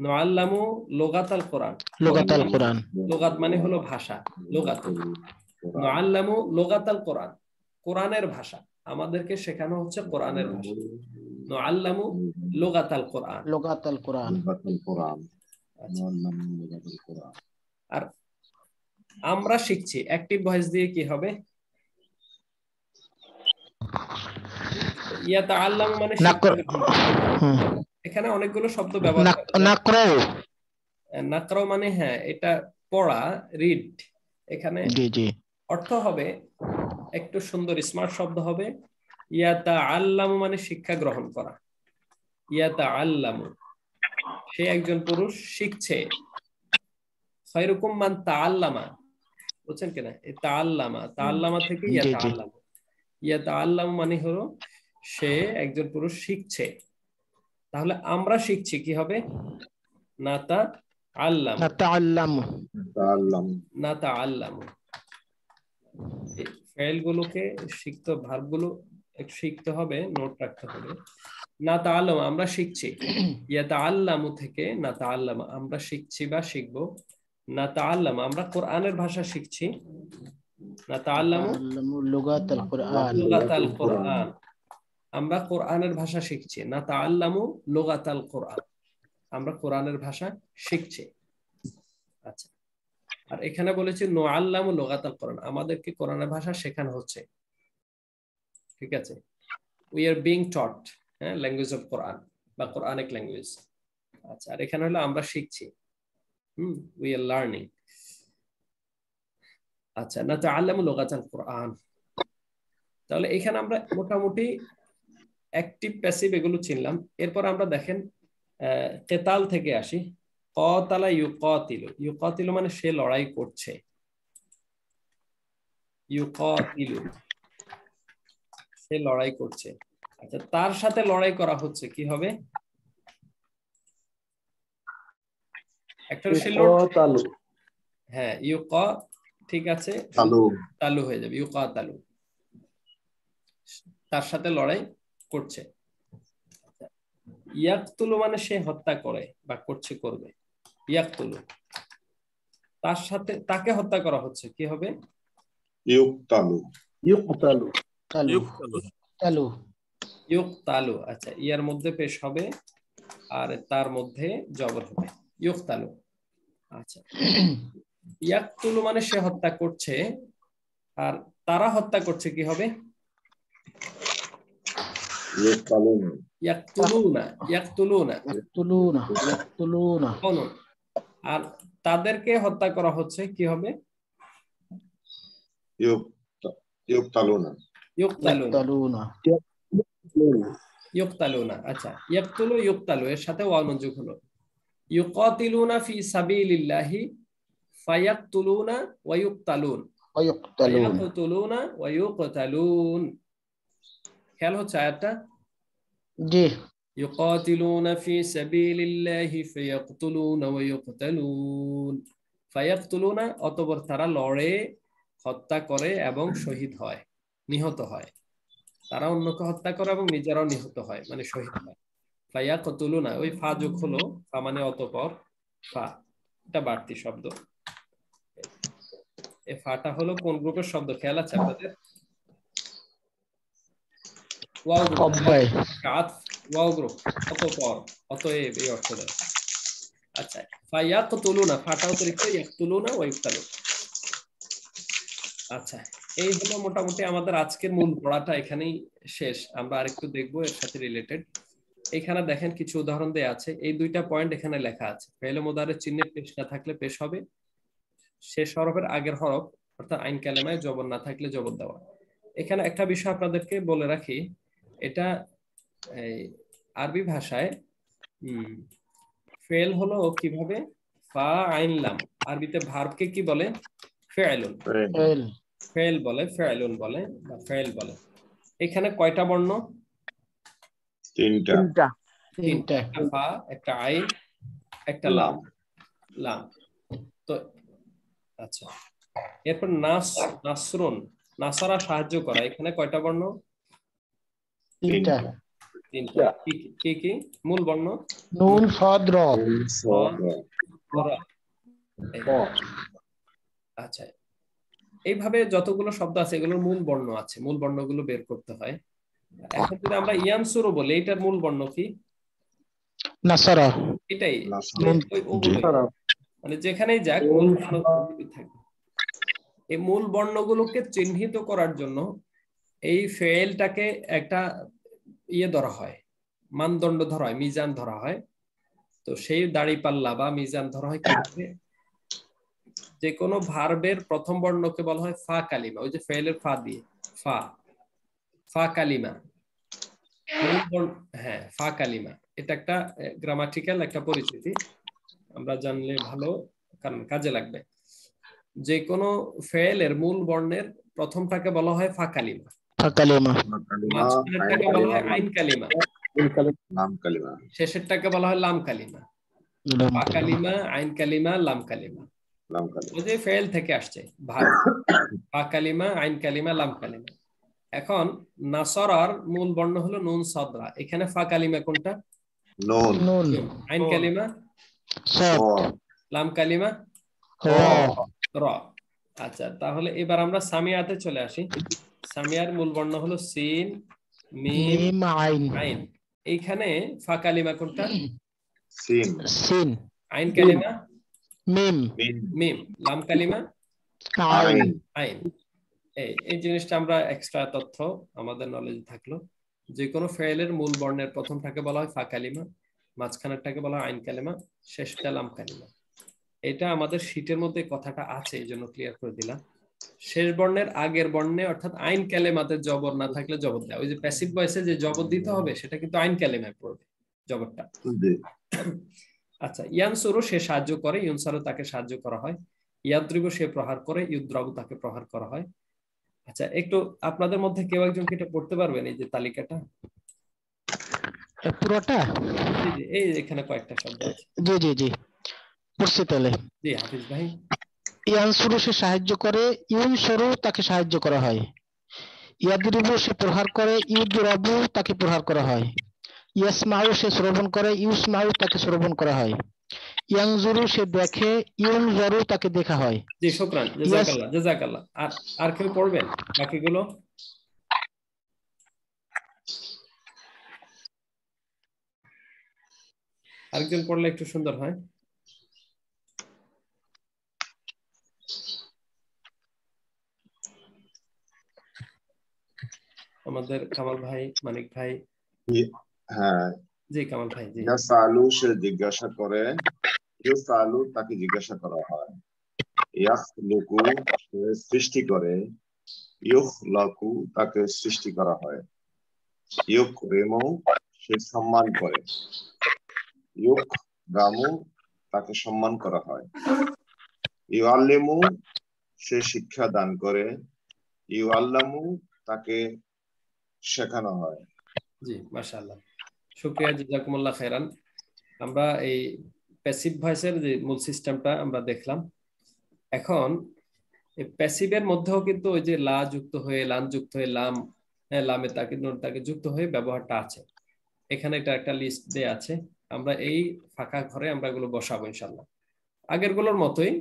নুআল্লামু লুগাতাল কোরআন, লুগাতাল কুরআন। লুগাত মানে হলো ভাষা, লুগাত। নুআল্লামু লুগাতাল কোরআন, কোরআনের ভাষা। আমাদেরকে শেখানো হচ্ছে কোরআনের ভাষা। নুআল্লামু লুগাতাল কোরআন, লুগাতাল কুরআন। আর আমরা শিখছি, অ্যাক্টিভ ভয়েস দিয়ে কি হবে? ইয়াতাআল্লামু মানে এখানে অনেকগুলো শব্দ ব্যবহার করা হয়। নাকরাউ, নাকরাউ মানে হ্যাঁ, এটা পড়া, রিড। এখানে জি জি, অর্থ হবে একটু সুন্দর স্মার্ট শব্দ হবে। ইয়াতাআল্লামু মানে শিক্ষা গ্রহণ করা। ইয়াতাআল্লামু, সে একজন পুরুষ শিখছে। খায়রুকুম মান তাআল্লামা, বুঝছেন কিনা? এই তাআল্লামা, তাআল্লামা থেকে ইয়াতাআল্লামু। ইয়াতাআল্লামু মানে হলো সে একজন পুরুষ শিখছে। তাহলে আমরা শিখছি, কি হবে? নাতাআল্লামু, নাতাআল্লামু, নাতাআল্লামু। এই ফাইলগুলোকে শিখতে, ভার্বগুলো একটু শিখতে হবে, নোট রাখতে হবে। নাতাআল্লামু আমরা শিখছি, ইয়াতাআল্লামু থেকে নাতাআল্লামু আমরা শিখছি বা শিখবো। নাতাআল্লামু আমরা কোরআনের ভাষা শিখছি। নাতাআল্লামু লুগাতাল কুরআন। লুগাতাল কুরআন আমরা কোরআনের ভাষা শিখছি। নাতাআল্লামু লুগাতাল কুরআন আমরা কোরআনের ভাষা শিখছি। আচ্ছা, আর এখানে বলেছি নুআল্লামু লুগাতাল কুরআন আমাদেরকে কোরআনের ভাষা শেখানো হচ্ছে। ঠিক আছে, we are being taught language of Quran বা কোরআনিক ল্যাঙ্গুয়েজ। আচ্ছা, আর এখানে হলো আমরা শিখছি, উই আর লার্নিং। আচ্ছা, নাতাআল্লামু লুগাতাল কুরআন। তাহলে এখানে আমরা মোটামুটি অ্যাক্টিভ প্যাসিভ এগুলো চিনলাম। এরপর আমরা দেখেন কেতাল থেকে আসি। ক্বাতালা ইউকাতিলু, ইউকাতিলু মানে সে লড়াই করছে। ইউকাতিলু সে লড়াই করছে। আচ্ছা, তার সাথে লড়াই করা হচ্ছে, কি হবে? একটা সে ইউকাতালু। হ্যাঁ, ইউকা, ঠিক আছে, তালু হয়ে যাবে, ইউকাতালু তার সাথে লড়াই করছে। ইয়াকতুলু মানে সে হত্যা করে বা করছে, করবে। ইয়াকতুলু তার সাথে তাকে হত্যা করা হচ্ছে, কি হবে? ইউকতালু। ইউকতালু। তালু তালু ইউকতালু। আচ্ছা, ইয়ার মধ্যে পেশ হবে আর তার মধ্যে জবর হবে, ইউকতালু। আচ্ছা, ইয়াকতুলু মানে সে হত্যা করছে, আর তারা হত্যা করছে, কি হবে? ইউকতালুনা। ইয়াকতুলুনা, ইয়াকতুলুনা। ইয়াকতুলুনা ইয়াকতুলুনা। আর তাদেরকে হত্যা করা হচ্ছে, কি হবে? ইউকতালুনা। ইউকতালুনা। ইউকতালুনা। আচ্ছা, ইয়াকতুলু ইউকতালু এর সাথে ওয়াও নুন যোগ হলো। ইউকাতিলুনা ফি সাবিলিল্লাহি ফায়াকতুলুনা ওয়া ইউকতালুন। ফায়াকতুলুনা ওয়া ইউকতালুন। খেয়াল হচ্ছে আয়াতটা? জি। يقاتلون في سبيل الله فيقتلون ويقتلون। فيقتلون অতঃপর তারা লড়ে, হত্যা করে এবং শহীদ হয়, নিহত হয়। তারা অন্যকে হত্যা করে এবং নিজেরাও নিহত হয়, মানে শহীদ হয়। ফায়াকতুলুনা, ওই ফা যোগ হলো, ফা মানে অতঃপর, ফা এটা বাড়তি শব্দ। এই ফাটা হলো কোন গ্রুপের শব্দ খেয়াল আছে আপনাদের? Wow group. ওয়াও গ্রুপ, অতঃপর, অতএব এই অর্থ দেয়। আচ্ছা, ফায়াকতুলুনা ফাটা অতিরিক্ত ইয়াকতুলুনা ওয়া ইউকতালুন। আচ্ছা, এই হলো মোটামুটি আমাদের আজকের মূল পড়াটা এখানেই শেষ। আমরা আরেকটু দেখবো এর সাথে রিলেটেড। এখানে দেখেন কিছু উদাহরণ দেয়া আছে, এই দুইটা পয়েন্ট এখানে লেখা আছে। ফেলে মুদারে চিহ্নের পেশ না থাকলে পেশ হবে, শেষ হরফের আগের হরফ অর্থাৎ আইন কালেমায় জবর না থাকলে জবর দেওয়া। এখানে একটা বিষয় আপনাদেরকে বলে রাখি, এটা আরবি ভাষায় ফেল হলো কিভাবে? ফা আইন লাম। আরবিতে ভার্বকে কি বলে? ফেলুন। ফেল বলে, ফেলুন বলে বা ফেল বলে। এখানে কয়টা বর্ণ? তিনটা। একটা ফা, একটা আইন, একটা লাম। লাম তো আচ্ছা, এরপর নাসরুন, নাসারা সাহায্য করা, এখানে কয়টা বর্ণ? তিনটা। কি কি মূল বর্ণ? নুন সাদ র। আচ্ছা, এইভাবে যতগুলো শব্দ আছে এগুলোর মূল বর্ণ আছে, মূল বর্ণগুলো বের করতে হয়। এখন যদি আমরা ইয়ানসুরু বলি, এটার মূল বর্ণ কি? নাসারা। এটাই, মানে যেখানেই যাক মূল বর্ণ থাকবে। এই মূল বর্ণগুলোকে চিহ্নিত করার জন্য এই ফেলটাকে একটা ধরা হয়, মানদণ্ড ধরা হয়, মিজান ধরা হয়। তো সেই দাড়িপাল্লা বা মিজান ধরা হয় কিভাবে? যে কোনো ভার্বের প্রথম বর্ণকে বলা হয় ফা কালিমা, ওই যে ফেলের ফা দিয়ে, ফা, ফা কালিমা। হ্যাঁ, ফা কালিমা, এটা একটা গ্রামাটিক্যাল একটা পরিচিতি, আমরা জানলে ভালো, কারণ কাজে লাগবে। যে কোনো ফেলের মূল বর্ণের প্রথমটাকে বলা হয় ফা কালিমা, মাঝখানেরটাকে বলা হয় আইন কালিমা, শেষেরটাকে বলা হয় লাম কালিমা। ফা কালিমা, আইন কালিমা, লাম কালিমা, ওই যে ফেল থেকে আসছে ভাগ, ফা কালিমা, আইন কালিমা, লাম কালিমা। এখন নাসরার মূল বর্ণ হলো নুন সাদরা, এখানে ফা কালিমা কোনটা? নুন। আইন কালিমা, সাদ। লাম কালিমা, র র। আচ্ছা, তাহলে এবার আমরা সামিয়াতে চলে আসি। সামিয়ার মূল বর্ণ হলো সিন মিম মিম আইন আইন। এইখানে ফা কালিমা কোনটা? সিন সিন আইন কালিমা মিম মিন মিম, লাম কালিমা আইন আইন আইন। এই জিনিসটা আমরা এক্সট্রা তথ্য আমাদের নলেজ থাকলো। যে কোনো ফেলের মূল বর্ণের প্রথমটাকে বলা হয় ফা কালিমা, মাঝখানেরটাকে বলা হয় আইন কালিমা, শেষটা লাম কালিমা। এটা আমাদের শীটের মধ্যে কথাটা আছে, এই জন্য ক্লিয়ার করে দিলাম। শেষ বর্ণের আগের বর্ণে অর্থাৎ আইন কালেমাতে জবর না থাকলে জবর দেয়। ওই যে প্যাসিভ ভয়েসে যে জবর দিতে হবে সেটা কিন্তু আইন কালেমায় পড়বে জবরটা। জি আচ্ছা, ইয়ানসুরু সে সাহায্য করে, ইউনসারু তাকে সাহায্য করা হয়, ইয়াদ্রিবু সে প্রহার করে, ইউদ্রাবু তাকে প্রহার করা হয়। আচ্ছা, একটু আপনাদের মধ্যে কেউ একজন কি এটা পড়তে পারবেন এই যে তালিকাটা? পুরোটা? জি জি, এই এখানে কয়েকটা শব্দ আছে। জি জি জি, পড়ছি তাহলে। জি হাফিজ ভাই। ইয়ানসুরু সে সাহায্য করে, ইউনসরু তাকে সাহায্য করা হয়, ইয়াদরিবু সে প্রহার করে, ইউদরাবু তাকে প্রহার করা হয়, ইয়াসমাউ সে শ্রবণ করে, ইউসমাউ তাকে শ্রবণ করা হয়, ইয়ানজুরু সে দেখে, ইউনজরু তাকে দেখা হয়। জি শুকরান, জাযাকাল্লাহ জাযাকাল্লাহ। আর আর কেউ পড়বেন বাকিগুলো? আরেকজন পড়লে একটু সুন্দর হয়। আমাদের কামাল ভাই, মানিক ভাই। হ্যাঁ জি কামাল ভাই জি। ইয়াসালু সে জিজ্ঞাসা করে, ইউসালু তাকে জিজ্ঞাসা করা হয়, ইয়াখলুকু সে সৃষ্টি করে, ইউখলাকু তাকে সৃষ্টি করা হয়, ইউকরিমু সে সম্মান করে, ইউকরামু তাকে সম্মান করা হয়, ইউআল্লিমু সে শিক্ষা দান করে, ইউআল্লামু তাকে শেখানো হয়। জি মাশাআল্লাহ, শুকরিয়া, জাযাকুমুল্লাহ খাইরান। আমরা এই প্যাসিভ ভয়েসের যে মূল সিস্টেমটা আমরা দেখলাম। এখন এই প্যাসিভের মধ্যেও কিন্তু ওই যে লা যুক্ত হয়ে, লান যুক্ত হয়ে, লাম, হ্যাঁ লামে তাকে নুন তাকে যুক্ত হয়ে ব্যবহারটা আছে। এখানে এটা একটা লিস্ট দেয়া আছে, আমরা এই ফাঁকা ঘরে আমরা এগুলো বসাবো ইনশাআল্লাহ। আগের গুলোর মতোই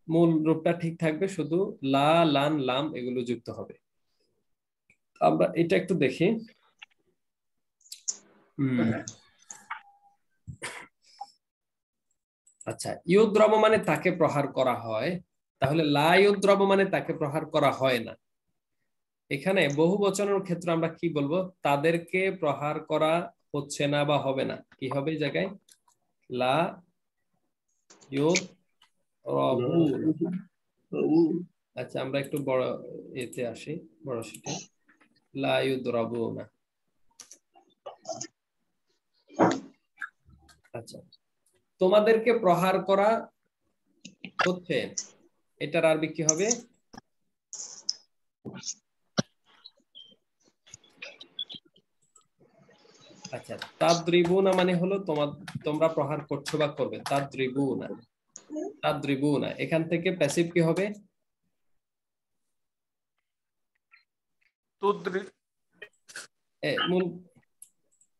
মূল রূপটা ঠিক থাকবে, শুধু লা লান লাম এগুলো যুক্ত হবে। আমরা এটা একটু দেখি। আচ্ছা, ইউদ্রব মানে তাকে প্রহার করা হয়, তাহলে লা ইউদ্রব মানে তাকে প্রহার করা হয় না। এখানে বহু বচনের ক্ষেত্রে আমরা কি বলবো? তাদেরকে প্রহার করা হচ্ছে না বা হবে না, কি হবে এই জায়গায়? লা ইউদ্রবুনা। আচ্ছা, আমরা একটু বড় এতে আসি, বড় শিটে। লা ইউদ্রবুনা। আচ্ছা, তোমাদেরকে প্রহার করা হচ্ছে, এটার আরবি কি হবে? আচ্ছা, তাদরিবুনা মানে হলো তোমরা প্রহার করছো বা করবে, তাদরিবুনা তাদরিবুনা। এখান থেকে প্যাসিভ কি হবে?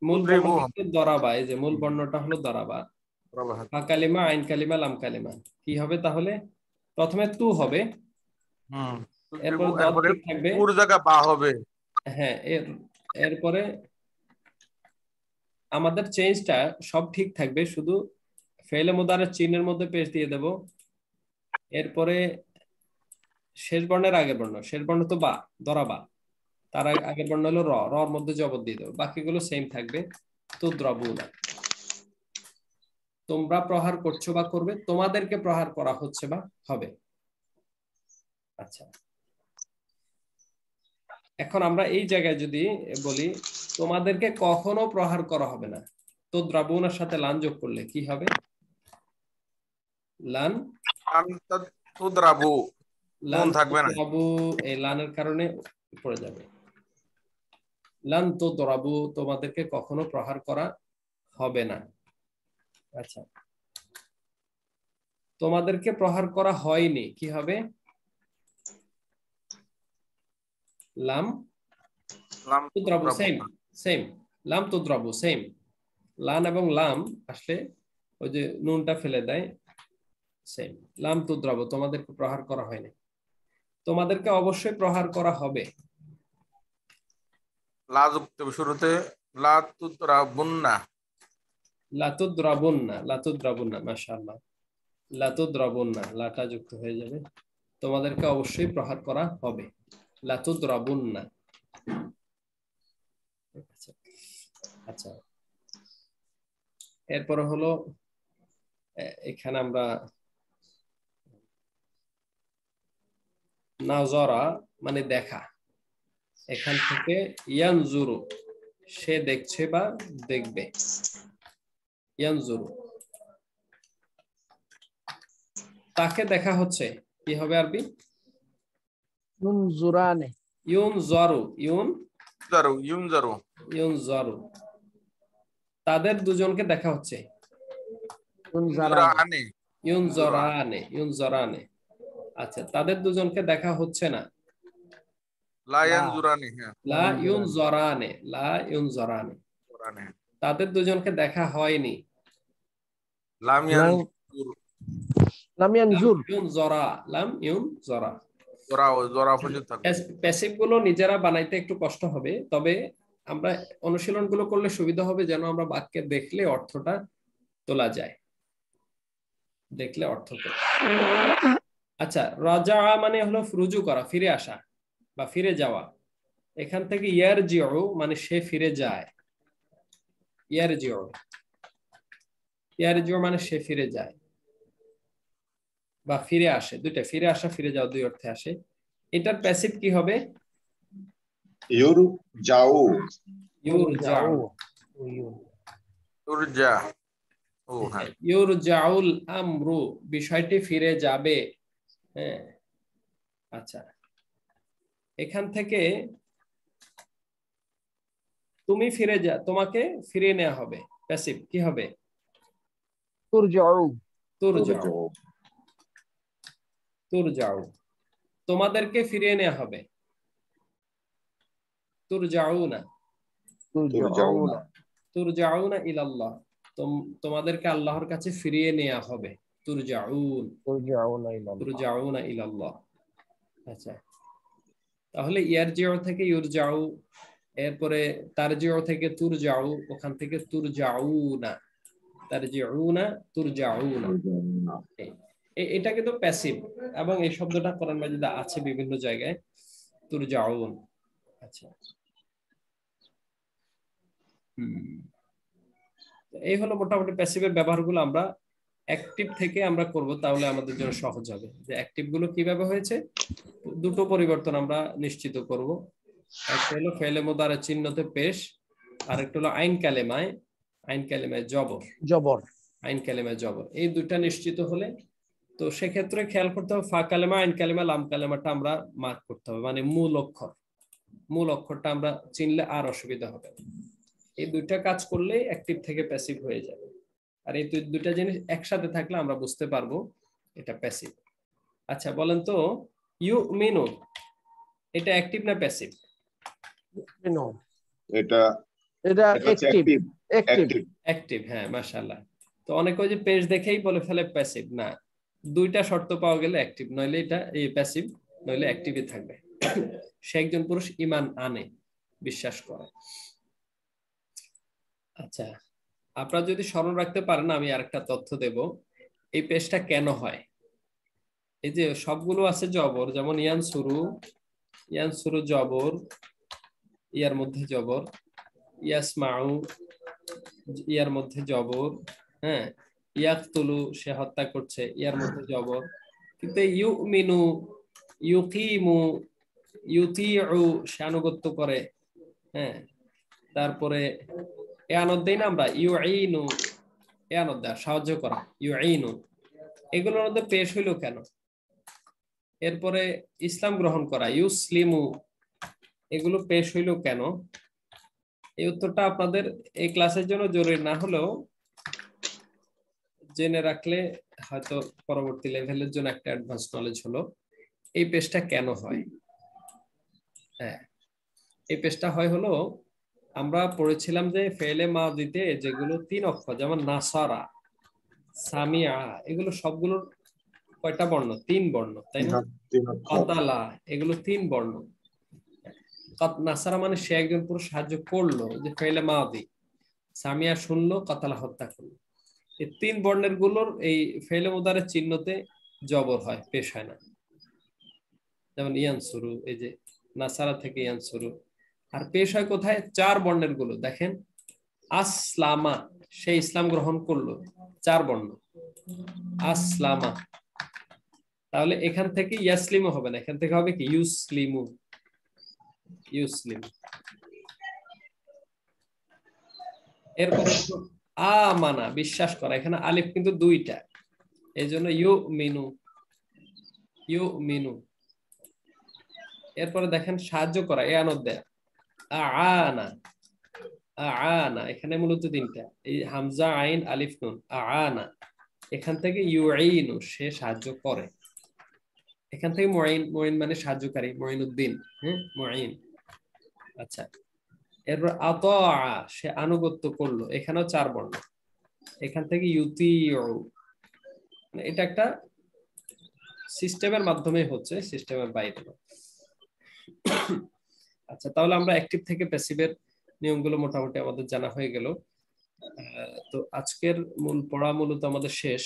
মূল বর্ণ দরাবা, এই যে মূল বর্ণটা হলো দরাবা। ফা কালিমা, আইন কালিমা, লাম কালিমা। কি হবে তাহলে? প্রথমে তু হবে, এরপরে দদ ঠিক থাকবে, পুরো জায়গা বা হবে। হ্যাঁ এরপরে আমাদের চেঞ্জটা সব ঠিক থাকবে, শুধু ফেলে মুদারের চিহ্নের মধ্যে পেশ দিয়ে দেব। এরপরে শেষ বর্ণের আগের বর্ণ, শেষ বর্ণ তো বা, দরাবা, তার আগের বর্ণ হলো র, রর মধ্যে জবর দিয়ে দেবো, বাকিগুলো সেম থাকবে। তো দ্রবুনা, তোমরা প্রহার করছো বা করবে, তোমাদেরকে প্রহার করা হচ্ছে বা হবে। আচ্ছা, এখন আমরা এই জায়গায় যদি বলি তোমাদেরকে কখনো প্রহার করা হবে না, তো দ্রবুনার সাথে লান যোগ করলে কি হবে? লান তুদরাবু, লান থাকবে না, এই লানের কারণে পড়ে যাবে। লান তো দরাবু, তোমাদেরকে কখনো প্রহার করা হবে না। আচ্ছা, তোমাদেরকে প্রহার করা হয়নি, কি হবে? লাম তুদ্রাবু, সেম সেম, লাম তুদ্রাবু সেম। লান এবং লাম আসলে ওই যে নুনটা ফেলে দেয়, সেম লাম তুদ্রাবু, তোমাদেরকে প্রহার করা হয়নি। তোমাদেরকে অবশ্যই প্রহার করা হবে। লা যুক্ত হবে শুরুতে, লা তুদরাবুন্না। লাতুদ্রাবুন্না, লাতুদ্রাবুন্না, মাশাআল্লাহ। লাতুদ্রাবুন্না, লাটা যুক্ত হয়ে যাবে। তোমাদেরকে অবশ্যই প্রহার করা হবে। লাতুদ্রাবুন্না। আচ্ছা, এরপরে হলো এখানে আমরা নাজরা মানে দেখা, এখান থেকে ইয়ানজুরু সে দেখছে বা দেখবে। ইয়ানজুরু তাকে দেখা হচ্ছে, কি হবে আরবি? ينظران ইউনজারু, ইউনজারু। ইউনজারু তাদের দুজনকে দেখা হচ্ছে। ينظران ইউনজরানে, ইউনজরানে। আচ্ছা, তাদের দুজনকে দেখা হচ্ছে না। লা ইয়ানজুরানি। হ্যাঁ, লা ইউনজরানে, লা ইউনজরানে। কোরআনে। তাদের দুজনকে দেখা হয়নি। লাম ইয়ানজুর। لم ينظر ইউনজরা, লাম ইউনজরা। জরা পর্যন্ত থাকবে। প্যাসিভ গুলো নিজেরা বানাইতে একটু কষ্ট হবে, তবে আমরা অনুশীলন গুলো করলে সুবিধা হবে, যেন আমরা বাক্যে দেখলে অর্থটা তোলা যায়, দেখলে অর্থ তোলা। আচ্ছা, রাজা মানে হলো রুজু করা, ফিরে আসা বা ফিরে যাওয়া। এখান থেকে ইয়ারজিউ মানে সে ফিরে যায়। ইয়ারজিউ, ইয়ারজিউ মানে সে ফিরে যায় বা ফিরে আসে। দুইটা, ফিরে আসা ফিরে যাওয়া দুই অর্থে আসে। এটার প্যাসিভ কি হবে? ইউরজাউ। ইউরজাউ, উরজা। ও হ্যাঁ, ইউরজাউল আমরু বিষয়টি ফিরে যাবে। হ্যাঁ, আচ্ছা, এখান থেকে তুমি ফিরে যা, তোমাকে ফিরিয়ে নেওয়া হবে। প্যাসিভ কি হবে? ترجعوا তুরজাউ, তুরজাউ তোমাদেরকে ফিরিয়ে নেওয়া হবে। তুরজাউনা, ترجعون তুরজাউনা ইলাল্লাহ তোমাদেরকে আল্লাহর কাছে ফিরিয়ে নেওয়া হবে। তুরজাউন, ترجعون إلى الله তুরজাউনা ইলাল্লাহ। আচ্ছা, তাহলে ইয়ারজিউ থেকে ইউরজাউ, এরপরে তারজিউ থেকে তুরজাউ, ওখান থেকে তুরজাউনা, তারজিউনা, তুরজাউনা। এটা কিন্তু প্যাসিভ, এবং এই শব্দটা কোরআন মাজিদে আছে বিভিন্ন জায়গায়, তুরজাউন। আচ্ছা, এই হলো মোটামুটি প্যাসিভের ব্যবহারগুলো। আমরা অ্যাক্টিভ থেকে আমরা করব, তাহলে আমাদের জন্য সহজ হবে। যে অ্যাক্টিভ গুলো কিভাবে হয়েছে, দুটো পরিবর্তন আমরা নিশ্চিত করব। একটা হলো ফেলে মুদারে চিহ্নতে পেশ, আর একটা হলো আইন কালেমায়, আইন কালেমায় জবর, جبر আইন কালেমায় জবর। এই দুইটা নিশ্চিত হলে, তো সেক্ষেত্রে খেয়াল করতে হবে ফা কালেমা, আইন কালেমা, লাম কালেমাটা আমরা মার্ক করতে হবে, মানে মূল অক্ষর, মূল অক্ষরটা আমরা চিনলে আর অসুবিধা হবে না। এই দুইটা কাজ করলে অ্যাক্টিভ থেকে প্যাসিভ হয়ে যাবে। আর এই দুইটা জিনিস একসাথে থাকলে আমরা বুঝতে পারবো এটা প্যাসিভ। আচ্ছা, বলেন তো ইউমিনু এটা অ্যাক্টিভ না প্যাসিভ? এটা অ্যাক্টিভ অ্যাক্টিভ। অ্যাক্টিভ, হ্যাঁ, মাশাআল্লাহ। তো অনেকে ওই যে পেজ দেখেই বলে ফেলে প্যাসিভ। না, দুইটা শর্ত পাওয়া গেলে অ্যাক্টিভ, নইলে এটা এই প্যাসিভ, নইলে অ্যাক্টিভই থাকবে। সে একজন পুরুষ ঈমান আনে, বিশ্বাস করে। আচ্ছা, আপনারা যদি স্মরণ রাখতে পারেন, আমি আরেকটা তথ্য দেব। এই পেজটা কেন হয়? এই যে সবগুলো আছে জবর, যেমন ইয়ানসুরু, ইয়ানসুরু জবর, ইয়ার মধ্যে জবর, ইয়াসমাউ ইয়ার মধ্যে জবর, হ্যাঁ, ইয়াকতুলু সে হত্যা করছে, ইয়ার মধ্যে জবর। কিন্তু ইউমিনু, ইউকিমু, ইউতিউ সে আনুগত্য করে, হ্যাঁ, তারপরে এয়ানত দেই না আমরা, ইউইনু এয়ানত দেয়া, সাহায্য করা, ইউইনু, এগুলোর মধ্যে পেশ হইল কেন? এরপরে ইসলাম গ্রহণ করা, ইউসলিমু, এগুলো পেশ হইল কেন? এই উত্তরটা আপনাদের এই ক্লাসের জন্য জরুরি না হলেও জেনে রাখলে হয়তো পরবর্তী লেভেলের জন্য একটা অ্যাডভান্স নলেজ হলো। এই পেজটা কেন হয়? হ্যাঁ, এই পেজটা হয় হলো, আমরা পড়েছিলাম যে ফেলে মাদিতে যেগুলো তিন অক্ষর, যেমন নাসারা, সামিয়া, এগুলো সবগুলোর কয়টা বর্ণ? 3 বর্ণ, তাই না? কাতালা এগুলো 3 বর্ণ। নাসারা মানে সে একজন পুরো সাহায্য করলো, যে ফেলে মাদি, সামিয়া শুনলো, কাতালা হত্যা করলো। এই 3 বর্ণের গুলোর এই ফেলে মুদারের চিহ্নতে জবর হয়, পেশ হয় না। যেমন ইয়ানসুরু, এই যে নাসারা থেকে ইয়ানসুরু। আর পেশ হয় কোথায়? 4 বর্ণের গুলো দেখেন। আসলামা, সে ইসলাম গ্রহণ করলো, 4 বর্ণ। আসলামা, তাহলে এখান থেকে ইয়াসলিমু হবে না, এখান থেকে হবে কি ইউসলিমু। ইউসলিম। এরপরে আমানা, বিশ্বাস করা, এখানে আলিফ কিন্তু 2টা, এই জন্য ইউমিনু। ইউমিনু। এরপরে দেখেন সাহায্য করা, ইয়ানুদ দেয়া, আআনা। আআনা, এখানে মূলত 3টা, এই হামজা আইন আলিফ নুন, আআনা। এখান থেকে ইউঈনু, সে সাহায্য করে। এখান থেকে মুঈন, মুঈন মানে সাহায্যকারী, মুঈনুদ্দিন, মুঈন। আচ্ছা, এরপর আতাআ, সে আনুগত্য করলো, এখানেও 4 বর্ণ। এখান থেকে ইউতিউ, এটা একটা সিস্টেমের মাধ্যমে হচ্ছে, সিস্টেমের বাইরে। আচ্ছা, তাহলে আমরা অ্যাক্টিভ থেকে প্যাসিভের নিয়মগুলো মোটামুটি আমাদের জানা হয়ে গেল। তো আজকের মূল পড়া মূলত আমাদের শেষ।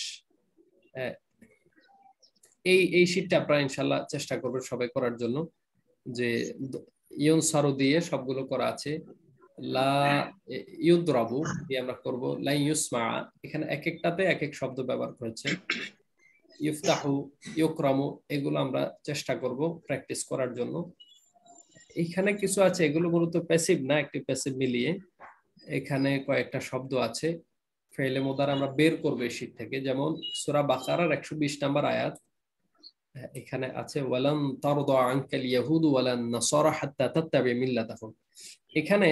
এই শীটটা আপনারা ইনশাল্লাহ চেষ্টা করবেন সবাই করার জন্য, যে ইউনসারু দিয়ে সবগুলো করা আছে। লা ইউদরাবু দিয়ে আমরা করব, লা ইউসমা, এখানে এক একটাতে এক এক শব্দ ব্যবহার করেছে। ইফতাহু, ইউকরামু, এগুলো আমরা চেষ্টা করব প্র্যাকটিস করার জন্য। এখানে কিছু আছে, এগুলো মূলত প্যাসিভ না, একটি প্যাসিভ মিলিয়ে এখানে কয়েকটা শব্দ আছে ফেলে মুদার আমরা বের করব এই শীট থেকে। যেমন সূরা বাকারার 120 নম্বর আয়াত, এখানে আছে ওয়ালান তারদা আনকাল ইয়াহুদ ওয়ালান নাসারা হাত্তা তাত্তাবি মিল্লাতাহুম। এখানে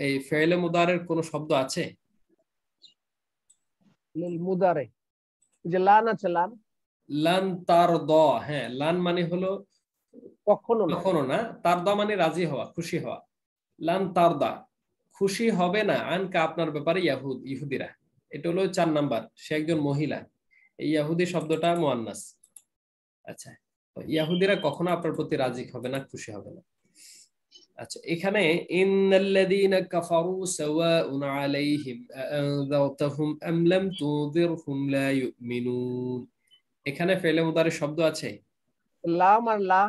এই ফেলে মুদারের কোন শব্দ আছে? লিল মুদারে, যে লান আছে, লান। লান তারদা, হ্যাঁ, লান মানে হলো কখনো না, কখনো না, তারদা মানে রাজি হওয়া, খুশি হওয়া। লান তারদা, খুশি হবে না, আনকা আপনার ব্যাপারে, ইয়াহুদ, ইহুদিরা। এটা হলো 4 নাম্বার, সে একজন মহিলা। এই ইয়াহুদি শব্দটা মুয়ান্নাস। আচ্ছা, ইয়াহুদিরা কখনো আপনার প্রতি রাজি হবে না, খুশি হবে না। আচ্ছা, এখানে ইন্নাল্লাযীনা কাফারু সাওয়াউন আলাইহিম আ'আনযারতাহুম আম লাম তুযিরহুম লা ইউমিনুন। এখানে ফেলে মুদারি শব্দ আছে লাম আর লা।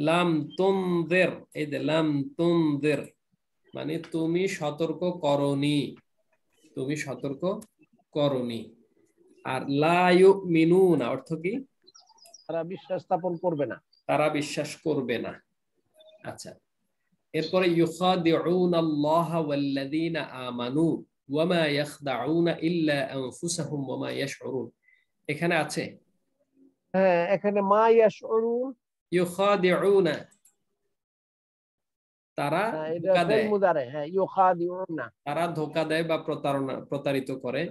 লাম তুনযির, এই যে লাম তুনযির মানে তুমি সতর্ক করনি, তুমি সতর্ক করনি। আর লা ইউমিনুনা অর্থ কি? তারা বিশ্বাস স্থাপন করবে না, তারা বিশ্বাস করবে না। আচ্ছা, এরপরে ইউখাদিউনাল্লাহা ওয়াল্লাযীনা আমানু ওয়া মা ইয়াখদাউনা ইল্লা আনফুসাহুম ওয়া মা ইয়াশউরুন। এখানে আছে হ্যাঁ, এখানে মা ইয়াশউরুন, ইউখাদিউনা, তারা এটা ধোঁকা ফেল দেয়, মুদারে। হ্যাঁ, ইউখাদিউনা, তারা ধোঁকা দেয় বা প্রতারিত করে।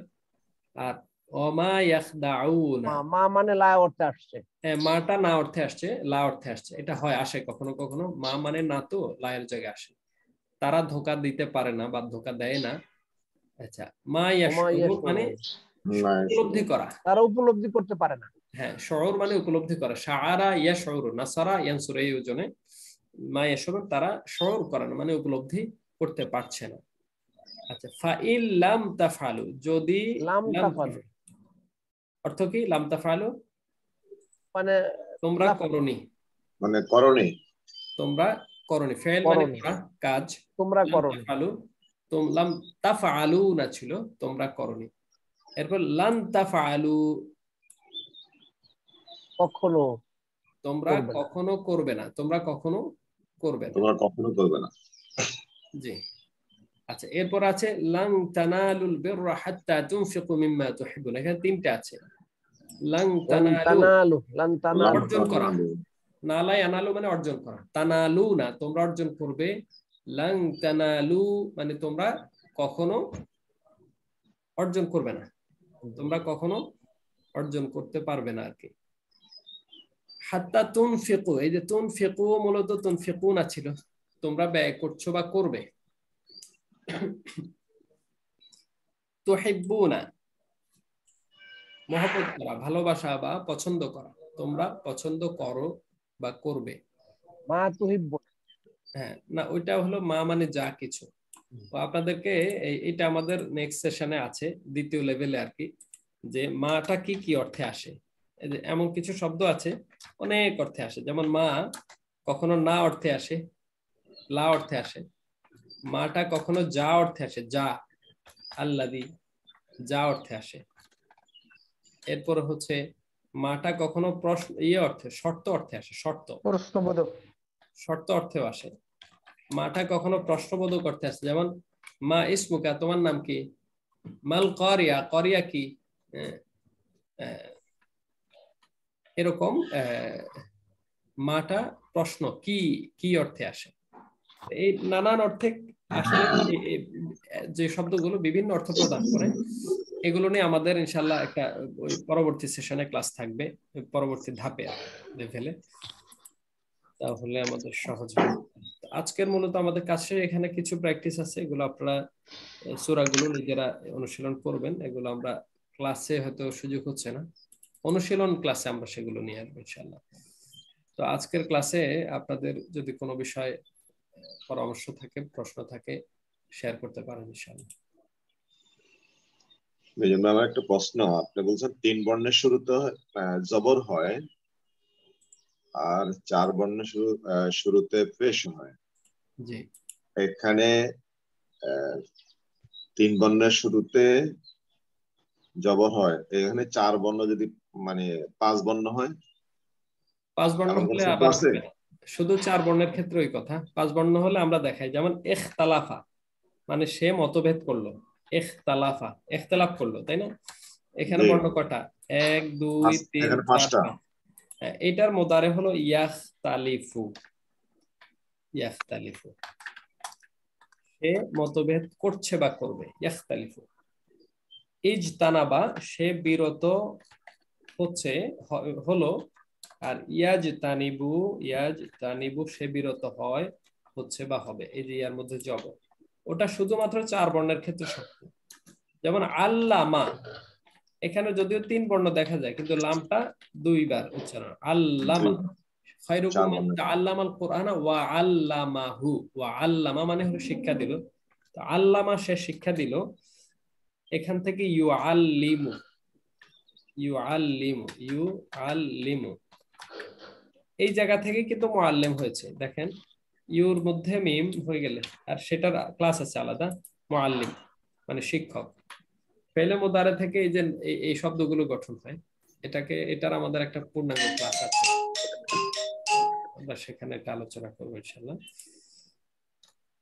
আর ওয়া মা ইয়াখদাউনা, মা মানে লা অর্থে আসছে। মাটা না অর্থে আসছে, লা অর্থে আসছে। এটা হয়, আসে কখনো কখনো, মা মানে না তো লায়ের জায়গায় আসে। তারা ধোঁকা দিতে পারে না বা ধোঁকা দেয় না। আচ্ছা, মা ইয়াশউরুন মানে উপলব্ধি করা, তারা উপলব্ধি করতে পারে না। হ্যাঁ, শউর মানে উপলব্ধি করা। শাআরা ইয়াশউরু, নাসারা ইয়ানসুরু, এই ওজনে মা ইয়াশউরুন, তারা শউর করে না মানে উপলব্ধি করতে পারছে না। আচ্ছা, ফাইল লাম তাফআলু, যদি লাম তাফালু অর্থ কি? লাম তাফআলু মানে তোমরা করনি, মানে করণী, তোমরা করনি। ফেল মানে করা, কাজ। তোমরা করনি, লাম তাফআলু না ছিল, তোমরা করনি। এরপর লান তাফআলু, কখনো তোমরা কখনো করবে না, তোমরা কখনো করবে না, তোমরা কখনো করবে না। জি। আচ্ছা, এরপর আছে লান তানালুল বিররা হাত্তা তুনফিকু মিম্মা তুহিব্বুন। এখানে 3টা আছে। লান তানালু, লান তানালু অর্জন করা, নালা ইয়ানালু মানে অর্জন করা, তানালু না তোমরা অর্জন করবে, লান তানালু মানে তোমরা কখনো অর্জন করবে না, তোমরা কখনো অর্জন করতে পারবে না আর কি। হাত্তা তুনফিকু, এই যে তুনফিকু মূলত তুনফিকুনা ছিল, তোমরা ব্যয় করছো বা করবে। তুহিব্বুনা, মহব্বত করা, ভালোবাসা বা পছন্দ করা, তোমরা পছন্দ করো বা করবে। মা তুহিব্বু, হ্যাঁ, না ওইটা হলো মা মানে যা কিছু। তো আপনাদেরকে এটা আমাদের নেক্সট সেশনে আছে, দ্বিতীয় লেভেলে আর কি, যে মাটা কি কি অর্থে আসে। এমন কিছু শব্দ আছে অনেক অর্থে আসে, যেমন মা কখনো না অর্থে আসে, লা অর্থে আসে। মাটা কখনো যা অর্থে আসে, যা, আল্লাদি, যা অর্থে আসে। এরপর হচ্ছে মাটা কখনো প্রশ্ন অর্থে, শর্ত অর্থে আসে, শর্ত, প্রশ্নবোধক, শর্ত অর্থেও আসে। মাটা কখনো প্রশ্নবোধক অর্থে আসে, যেমন মা ইসমুকা, তোমার নাম কি? মাল করিয়া, করিয়া কি? এরকম মাটা প্রশ্ন, কি কি অর্থে আসে। এই নানান অর্থে আসলে যে শব্দগুলো বিভিন্ন অর্থ প্রদান করে, এগুলো নিয়ে আমাদের ইনশাল্লাহ একটা ওই পরবর্তী সেশনে ক্লাস থাকবে, পরবর্তী ধাপে লেভেলে, তাহলে আমাদের সহজ হবে। আজকের মূলত আমাদের কাছে এখানে কিছু প্র্যাকটিস আছে, এগুলো আপনারা সূরাগুলো নিজেরা অনুশীলন করবেন। এগুলো আমরা ক্লাসে হয়তো সুযোগ হচ্ছে না, অনুশীলন ক্লাসে আমরা সেগুলো নিয়ে আসবো ইনশাল্লাহ। তো আজকের ক্লাসে আপনাদের যদি কোনো বিষয় পরামর্শ থাকে, প্রশ্ন থাকে, শেয়ার করতে পারেন ইনশাআল্লাহ। আমার একটা প্রশ্ন, আপনি বলছেন 3 বর্ণের শুরুতে জবর হয় আর 4 বর্ণের শুরুতে পেশ হয়। জি, এখানে 3 বর্ণের শুরুতে জবর হয়, এখানে 4 বর্ণ যদি মানে 5 বর্ণ হয়, 5 বর্ণ হলে আবার শুধু 4 বর্ণের ক্ষেত্রে ওই কথা। 5 বর্ণ হলে আমরা দেখাই, যেমন ইখতালাফা মানে সে মতভেদ করলো, ইখতালাফা ইখতিলাফ করলো, তাই না? এখানে বর্ণ কয়টা? 1 2 3 4 5। এটার মুদারে হলো ইয়াখতালিফু, ইয়াখতালিফু, সে মতভেদ করছে বা করবে, ইয়াখতালিফু। ইজতানাবা সে বিরত হচ্ছে, হলো। আর ইয়াজতানিবু, ইয়াজতানিবু সে বিরত হয়, হচ্ছে বা হবে। এই যে ইয়ার মধ্যে জব, ওটা শুধুমাত্র 4 বর্ণের ক্ষেত্রে সত্য। যেমন আল্লামা, এখানে যদিও 3 বর্ণ দেখা যায়, কিন্তু লামটা 2 বার উচ্চারণ, আল্লামা। খায়রুকুম মান তাআল্লামাল কুরআনা ওয়া আল্লামাহু, ওয়া আল্লামা মানে হলো শিক্ষা দিল। তো আল্লামা সে শিক্ষা দিল, এখান থেকে ইউআল্লিমু, ইউআল্লিমু, ইউআল্লিমু, এই জায়গা থেকে কিন্তু মুআল্লিম হয়েছে। দেখেন ইউর মধ্যে মিম হয়ে গেলে, আর সেটার ক্লাস আছে আলাদা, মুআল্লিম মানে শিক্ষক। ফেলে মুদারে থেকে এই যে এই শব্দগুলো গঠন হয়, এটার আমাদের একটা পূর্ণাঙ্গ ক্লাস আছে, আমরা সেখানে একটা আলোচনা করবো ইনশাআল্লাহ।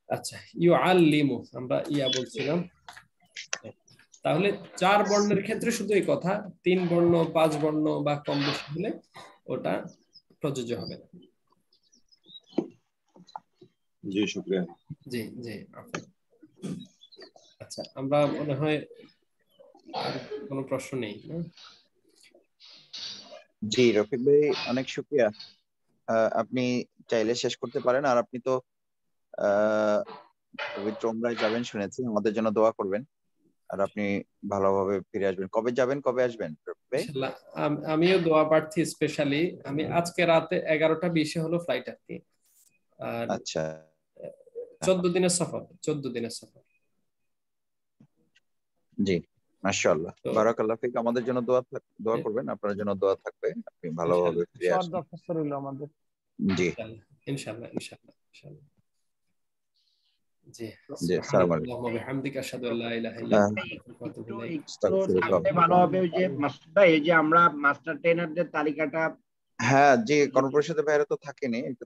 আচ্ছা, ইউআল্লিমু আমরা ইয়া বলছিলাম। তাহলে 4 বর্ণের ক্ষেত্রে শুধু এই কথা, 3 বর্ণ 5 বর্ণ বা কম বেশি হলে ওটা প্রযোজ্য হবে না। জি, শুকরিয়া। জি জি, আচ্ছা, আমরা মনে হয় আর কোনো প্রশ্ন নেই না? জি রফিক ভাই, অনেক শুকরিয়া। আপনি চাইলে শেষ করতে পারেন। আর আপনি তো পবিত্র উমরায় যাবেন শুনেছি, আমাদের জন্য দোয়া করবেন। আর আপনি ভালোভাবে ফিরে আসবেন। কবে যাবেন, কবে আসবেন ইনশাআল্লাহ? আমিও দোয়া প্রার্থী। স্পেশালি আমি আজকে রাতে 11টা 20-এ হলো ফ্লাইট আর কি। আর আচ্ছা, 14 দিনের সফর, 14 দিনের সফর। জি মাশাআল্লাহ, বারাকাল্লাহ ফিক। আমাদের জন্য দোয়া করবেন, আপনার জন্য দোয়া থাকবে, আপনি ভালোভাবে ফিরে আসবেন। আমাদের জি ইনশাআল্লাহ ইনশাআল্লাহ ইনশাআল্লাহ। জি, জি, আসসালামু আলাইকুম। আল্লাহুম্মা বিহামদিকা আশহাদু আল্লা ইলাহা ইল্লা আনতা আস্তাগফিরুকা ওয়া আতুবু ইলাইক। ভালো হবে যে মাসুদ ভাই, এই যে আমরা মাস্টার ট্রেনারদের তালিকাটা, হ্যাঁ জি, কর্মপরিষদের বাইরে তো থাকেনি, একটু